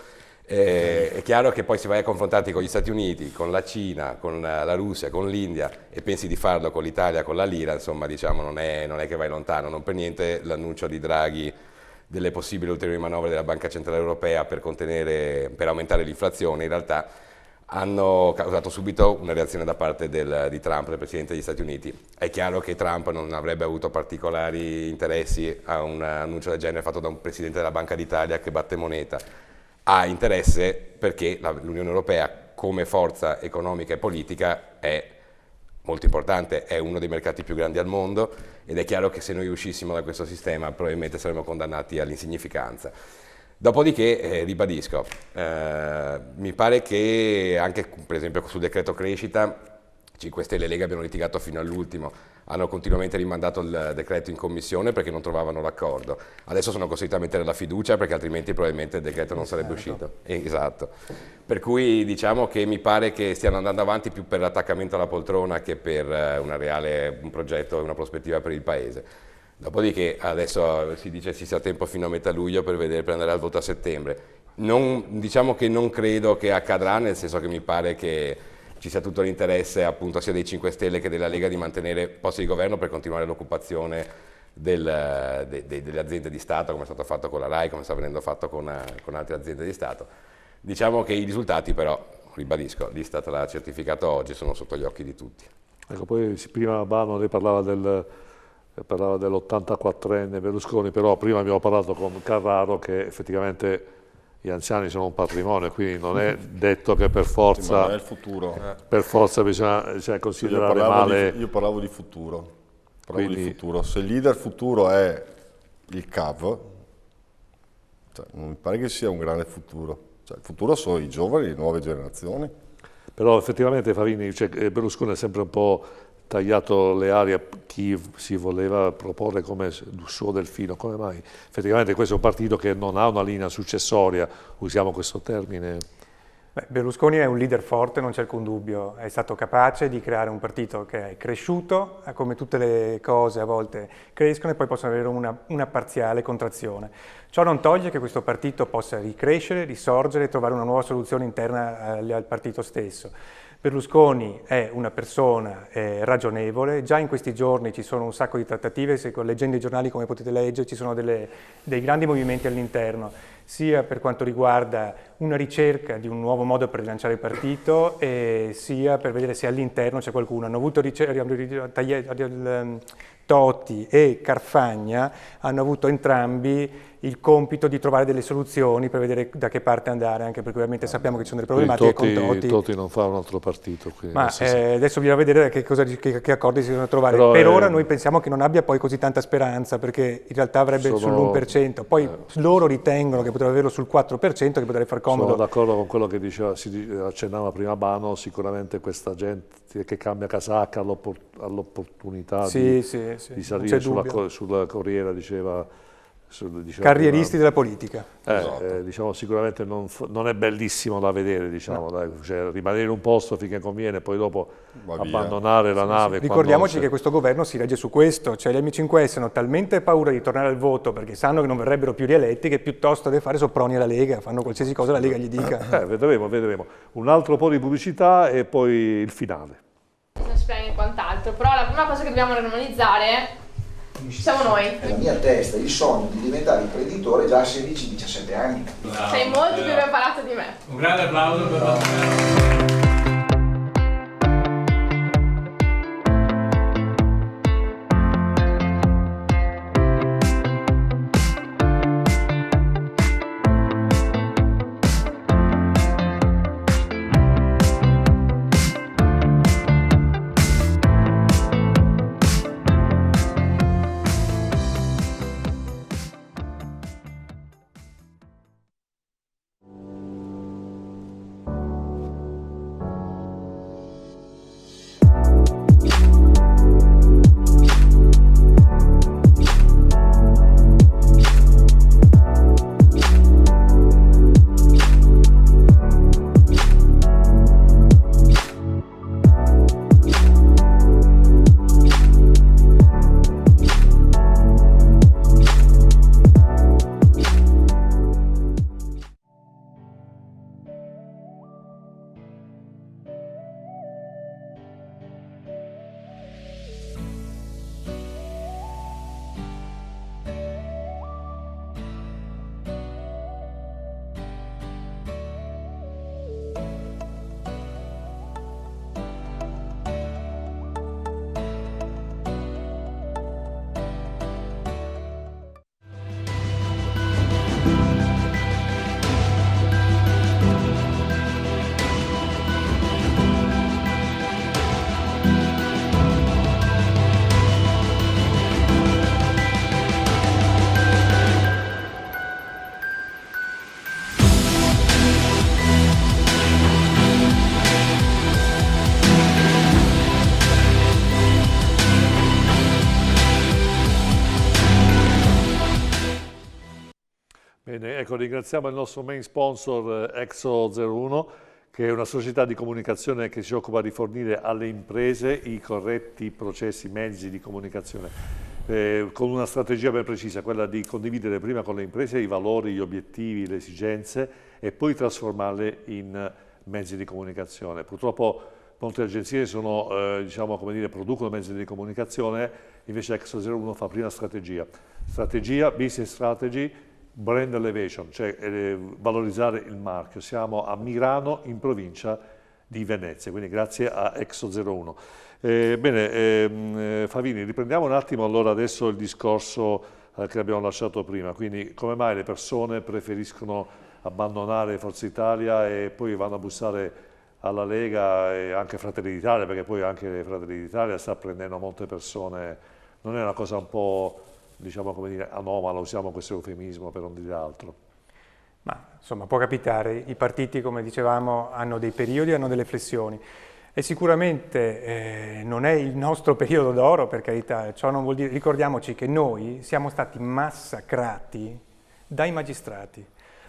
È chiaro che poi si vai a confrontarti con gli Stati Uniti, con la Cina, con la Russia, con l'India e pensi di farlo con l'Italia, con la lira, insomma diciamo non è che vai lontano, non per niente l'annuncio di Draghi delle possibili ulteriori manovre della Banca Centrale Europea per aumentare l'inflazione in realtà hanno causato subito una reazione da parte di Trump, del Presidente degli Stati Uniti. È chiaro che Trump non avrebbe avuto particolari interessi a un annuncio del genere fatto da un Presidente della Banca d'Italia che batte moneta. Ha interesse perché l'Unione Europea come forza economica e politica è molto importante, è uno dei mercati più grandi al mondo ed è chiaro che se noi uscissimo da questo sistema probabilmente saremmo condannati all'insignificanza. Dopodiché, ribadisco, mi pare che anche per esempio sul decreto crescita 5 Stelle e Lega abbiano litigato fino all'ultimo, hanno continuamente rimandato il decreto in commissione perché non trovavano l'accordo. Adesso sono costretti a mettere la fiducia perché altrimenti probabilmente il decreto non sarebbe uscito. Esatto. Per cui diciamo che mi pare che stiano andando avanti più per l'attaccamento alla poltrona che per un progetto e una prospettiva per il Paese. Dopodiché adesso si dice si sia tempo fino a metà luglio per andare al voto a settembre. Diciamo che non credo che accadrà, nel senso che mi pare che ci sia tutto l'interesse appunto sia dei 5 Stelle che della Lega di mantenere posti di governo per continuare l'occupazione delle aziende di Stato, come è stato fatto con la RAI, come sta venendo fatto con altre aziende di Stato. Diciamo che i risultati però, ribadisco, l'Istat l'ha certificato oggi, sono sotto gli occhi di tutti. Ecco, poi prima Bano lei parlava dell'84enne Berlusconi, però prima abbiamo parlato con Carraro che effettivamente gli anziani sono un patrimonio, quindi non è detto che per forza, ma è il futuro. Per forza bisogna considerare male. Io parlavo di futuro. Di futuro. Se il leader futuro è il CAV, non mi pare che sia un grande futuro. Il futuro sono i giovani, le nuove generazioni. Però effettivamente Berlusconi è sempre un po' tagliato le ali a chi si voleva proporre come suo delfino. Come mai? Effettivamente questo è un partito che non ha una linea successoria, usiamo questo termine. Berlusconi è un leader forte, non c'è alcun dubbio, è stato capace di creare un partito che è cresciuto, come tutte le cose a volte crescono e poi possono avere una parziale contrazione. Ciò non toglie che questo partito possa ricrescere, risorgere e trovare una nuova soluzione interna al partito stesso. Berlusconi è una persona ragionevole, già in questi giorni ci sono un sacco di trattative, se leggendo i giornali come potete leggere ci sono dei grandi movimenti all'interno, sia per quanto riguarda una ricerca di un nuovo modo per rilanciare il partito, sia per vedere se all'interno c'è qualcuno. Hanno avuto Totti e Carfagna hanno avuto entrambi il compito di trovare delle soluzioni per vedere da che parte andare, anche perché ovviamente sappiamo che ci sono delle problematiche con Totti non fa un altro partito. Ma adesso bisogna vedere che accordi si devono trovare. Però per ora noi pensiamo che non abbia poi così tanta speranza, perché in realtà avrebbe sull'1%, poi loro ritengono che potrebbe averlo sul 4%, che potrebbe far comodo. Sono d'accordo con quello che diceva, accennava prima Bano, sicuramente questa gente che cambia casacca all'opportunità di salire sulla corriera, diceva carrieristi della politica. Diciamo, sicuramente non è bellissimo da vedere, diciamo, cioè, rimanere in un posto finché conviene, poi dopo abbandonare la nave. Ricordiamoci che questo governo si regge su questo, cioè gli M5S hanno talmente paura di tornare al voto perché sanno che non verrebbero più rieletti, che piuttosto che fare sopproni alla Lega, fanno qualsiasi cosa la Lega gli dica. Vedremo. Un altro po' di pubblicità e poi il finale. E quant'altro, però la prima cosa che dobbiamo normalizzare siamo noi. Nella mia testa il sogno di diventare imprenditore già a 16-17 anni. Sei molto più preparato di me. Un grande applauso per Rosemero. Bene, ecco, ringraziamo il nostro main sponsor Exo01, che è una società di comunicazione che si occupa di fornire alle imprese i corretti processi, mezzi di comunicazione, con una strategia ben precisa, quella di condividere prima con le imprese i valori, gli obiettivi, le esigenze e poi trasformarle in mezzi di comunicazione. Purtroppo molte agenzie sono, diciamo, come dire, producono mezzi di comunicazione, invece Exo01 fa prima strategia, business strategy, brand elevation, cioè valorizzare il marchio. Siamo a Mirano, in provincia di Venezia, quindi grazie a Exo01. Bene, Favini, riprendiamo un attimo allora adesso il discorso che abbiamo lasciato prima, quindi come mai le persone preferiscono abbandonare Forza Italia e poi vanno a bussare alla Lega e anche Fratelli d'Italia, perché poi anche Fratelli d'Italia sta prendendo molte persone, non è una cosa un po', diciamo, come dire, anomala, usiamo questo eufemismo per non dire altro. Ma insomma può capitare, i partiti, come dicevamo, hanno dei periodi, hanno delle flessioni e sicuramente non è il nostro periodo d'oro, per carità, ciò non vuol dire, ricordiamoci che noi siamo stati massacrati dai magistrati.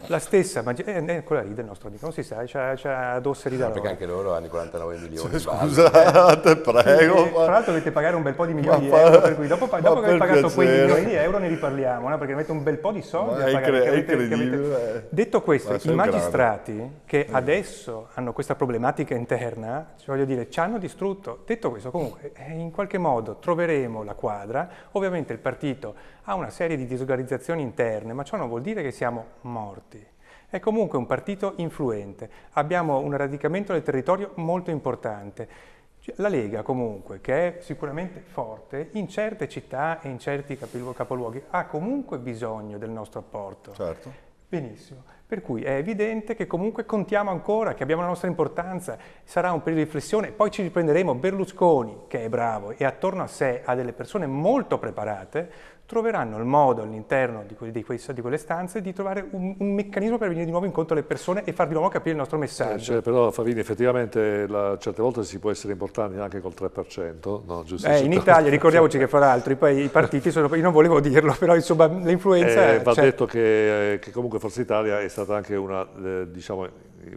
La stessa, quella ride il nostro amico, non si sa, c'ha addosso rida Perché anche loro hanno i 49 milioni di base. Scusate, prego. Tra l'altro dovete pagare un bel po' di milioni di euro, per cui dopo che avete pagato quei milioni di euro ne riparliamo, no? Perché avete un bel po' di soldi a pagare. È incredibile. Detto questo, i magistrati che adesso hanno questa problematica interna, voglio dire, ci hanno distrutto. Detto questo, comunque, in qualche modo troveremo la quadra. Ovviamente il partito ha una serie di disorganizzazioni interne, ma ciò non vuol dire che siamo morti. È comunque un partito influente, abbiamo un radicamento del territorio molto importante. La Lega comunque, che è sicuramente forte, in certe città e in certi capoluoghi ha comunque bisogno del nostro apporto. Certo. Benissimo, per cui è evidente che comunque contiamo ancora, che abbiamo la nostra importanza, sarà un periodo di riflessione, poi ci riprenderemo. Berlusconi, che è bravo e attorno a sé ha delle persone molto preparate, troveranno il modo all'interno di quelle stanze di trovare un meccanismo per venire di nuovo incontro alle persone e far di nuovo capire il nostro messaggio. Però Favini, effettivamente certe volte si può essere importanti anche col 3%, no? Giusto? In Italia, ricordiamoci che fra l'altro poi i partiti sono, io non volevo dirlo, però insomma l'influenza va c'è. detto che comunque Forza Italia è stata anche una, diciamo,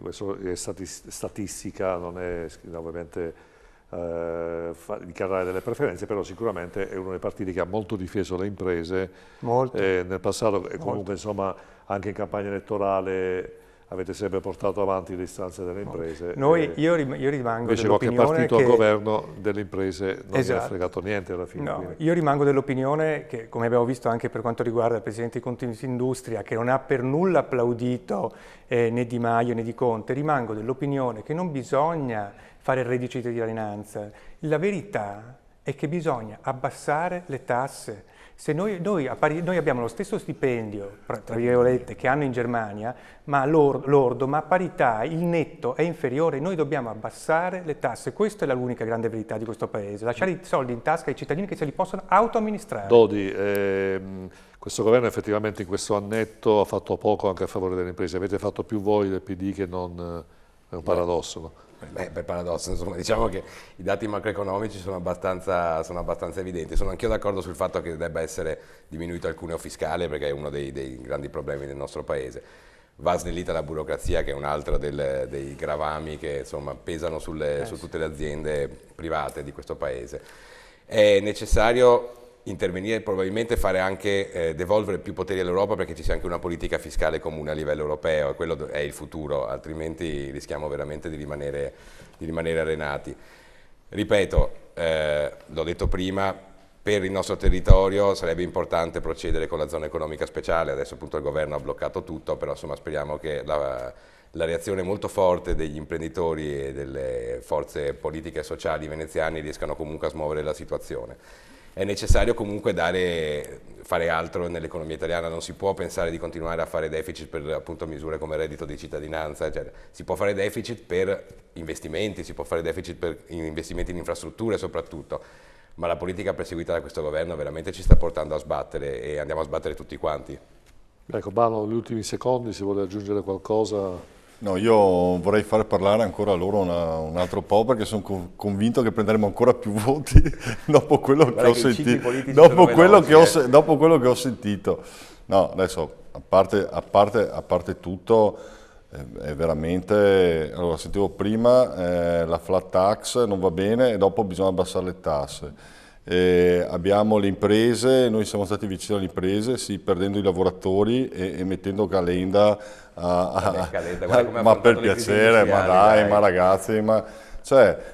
questo è statistica, non è ovviamente dichiarare delle preferenze, però sicuramente è uno dei partiti che ha molto difeso le imprese nel passato, e comunque insomma anche in campagna elettorale avete sempre portato avanti le istanze delle imprese. Io rimango invece qualche partito al governo delle imprese non gli ha fregato niente alla fine. No, io rimango dell'opinione che, come abbiamo visto anche per quanto riguarda il Presidente di Confindustria, che non ha per nulla applaudito né Di Maio né Di Conte, rimango dell'opinione che non bisogna fare il reddito di cittadinanza. La verità è che bisogna abbassare le tasse. Se noi abbiamo lo stesso stipendio, tra virgolette, che hanno in Germania, ma lordo, ma a parità il netto è inferiore, noi dobbiamo abbassare le tasse. Questa è l'unica grande verità di questo Paese, lasciare i soldi in tasca ai cittadini che se li possono autoamministrare. Dodi, questo governo effettivamente in questo annetto ha fatto poco anche a favore delle imprese, avete fatto più voi del PD che non, è un paradosso, no? Per paradosso, insomma, diciamo che i dati macroeconomici sono abbastanza evidenti. Sono anch'io d'accordo sul fatto che debba essere diminuito il cuneo fiscale, perché è uno dei grandi problemi del nostro Paese. Va snellita la burocrazia, che è un altro dei gravami che insomma, pesano su tutte le aziende private di questo Paese. È necessario intervenire, probabilmente fare anche devolvere più poteri all'Europa, perché ci sia anche una politica fiscale comune a livello europeo, e quello è il futuro, altrimenti rischiamo veramente di rimanere arenati. Ripeto, l'ho detto prima, per il nostro territorio sarebbe importante procedere con la zona economica speciale. Adesso appunto il governo ha bloccato tutto, però insomma speriamo che la reazione molto forte degli imprenditori e delle forze politiche e sociali veneziani riescano comunque a smuovere la situazione. È necessario comunque fare altro nell'economia italiana, non si può pensare di continuare a fare deficit per appunto misure come il reddito di cittadinanza, eccetera. Si può fare deficit per investimenti, si può fare deficit per investimenti in infrastrutture soprattutto, ma la politica perseguita da questo governo veramente ci sta portando a sbattere, e andiamo a sbattere tutti quanti. Ecco, Bano, negli ultimi secondi, se vuole aggiungere qualcosa. No, io vorrei fare parlare ancora loro un altro po', perché sono convinto che prenderemo ancora più voti dopo quello che ho sentito. Dopo quello che ho sentito. No, adesso, a parte tutto, è veramente... Allora, sentivo prima, la flat tax non va bene e dopo bisogna abbassare le tasse. Abbiamo le imprese, noi siamo stati vicini alle imprese, sì, perdendo i lavoratori e mettendo Calenda ma per piacere, ma dai, ma ragazzi, ma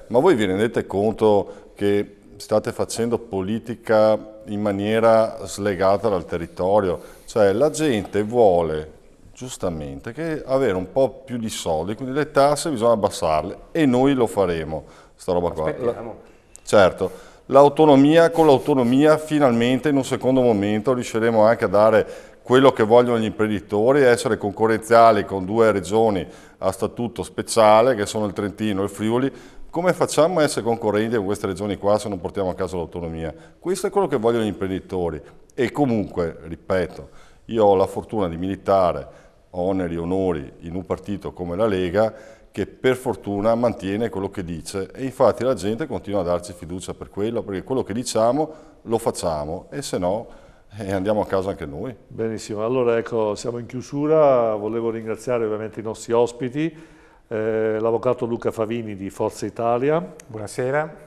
voi vi rendete conto che state facendo politica in maniera slegata dal territorio? Cioè la gente vuole giustamente avere un po' più di soldi, quindi le tasse bisogna abbassarle, e noi lo faremo, sta roba qua. Certo. Con l'autonomia finalmente in un secondo momento riusciremo anche a dare quello che vogliono gli imprenditori, essere concorrenziali con due regioni a statuto speciale, che sono il Trentino e il Friuli. Come facciamo a essere concorrenti con queste regioni qua se non portiamo a casa l'autonomia? Questo è quello che vogliono gli imprenditori. E comunque, ripeto, io ho la fortuna di militare, oneri e onori, in un partito come la Lega, che per fortuna mantiene quello che dice, e infatti la gente continua a darci fiducia per quello, perché quello che diciamo lo facciamo, e se no e andiamo a casa anche noi. Benissimo, allora ecco, siamo in chiusura, volevo ringraziare ovviamente i nostri ospiti, l'avvocato Luca Favini di Forza Italia. Buonasera.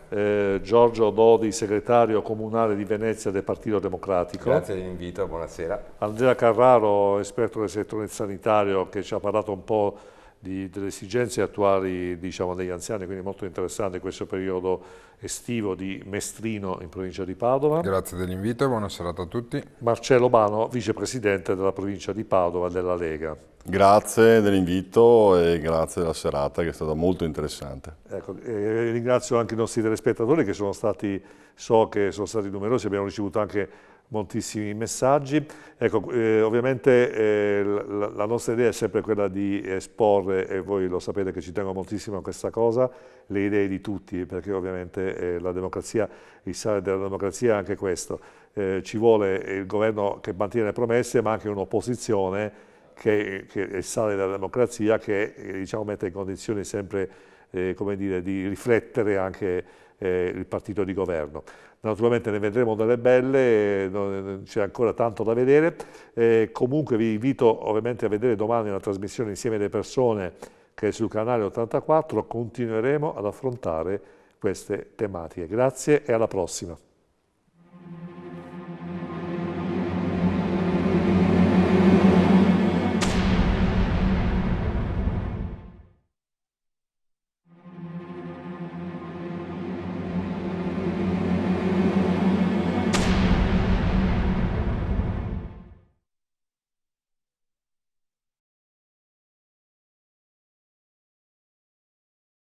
Giorgio Dodi, segretario comunale di Venezia del Partito Democratico. Grazie dell'invito, buonasera. Andrea Carraro, esperto del settore sanitario, che ci ha parlato un po' delle esigenze attuali, diciamo, degli anziani, quindi molto interessante in questo periodo estivo di Mestrino in provincia di Padova. Grazie dell'invito e buona serata a tutti. Marcello Bano, vicepresidente della provincia di Padova della Lega. Grazie dell'invito e grazie della serata che è stata molto interessante. Ecco, ringrazio anche i nostri telespettatori che sono stati, so che sono stati numerosi, abbiamo ricevuto anche moltissimi messaggi. Ecco, ovviamente la nostra idea è sempre quella di esporre, e voi lo sapete che ci tengo moltissimo a questa cosa, le idee di tutti, perché ovviamente la democrazia, il sale della democrazia è anche questo. Ci vuole il governo che mantiene le promesse, ma anche un'opposizione che è il sale della democrazia, che diciamo, mette in condizioni sempre come dire, di riflettere anche il partito di governo. Naturalmente ne vedremo delle belle, c'è ancora tanto da vedere, comunque vi invito ovviamente a vedere domani una trasmissione insieme alle persone che sul canale 84 continueremo ad affrontare queste tematiche. Grazie e alla prossima.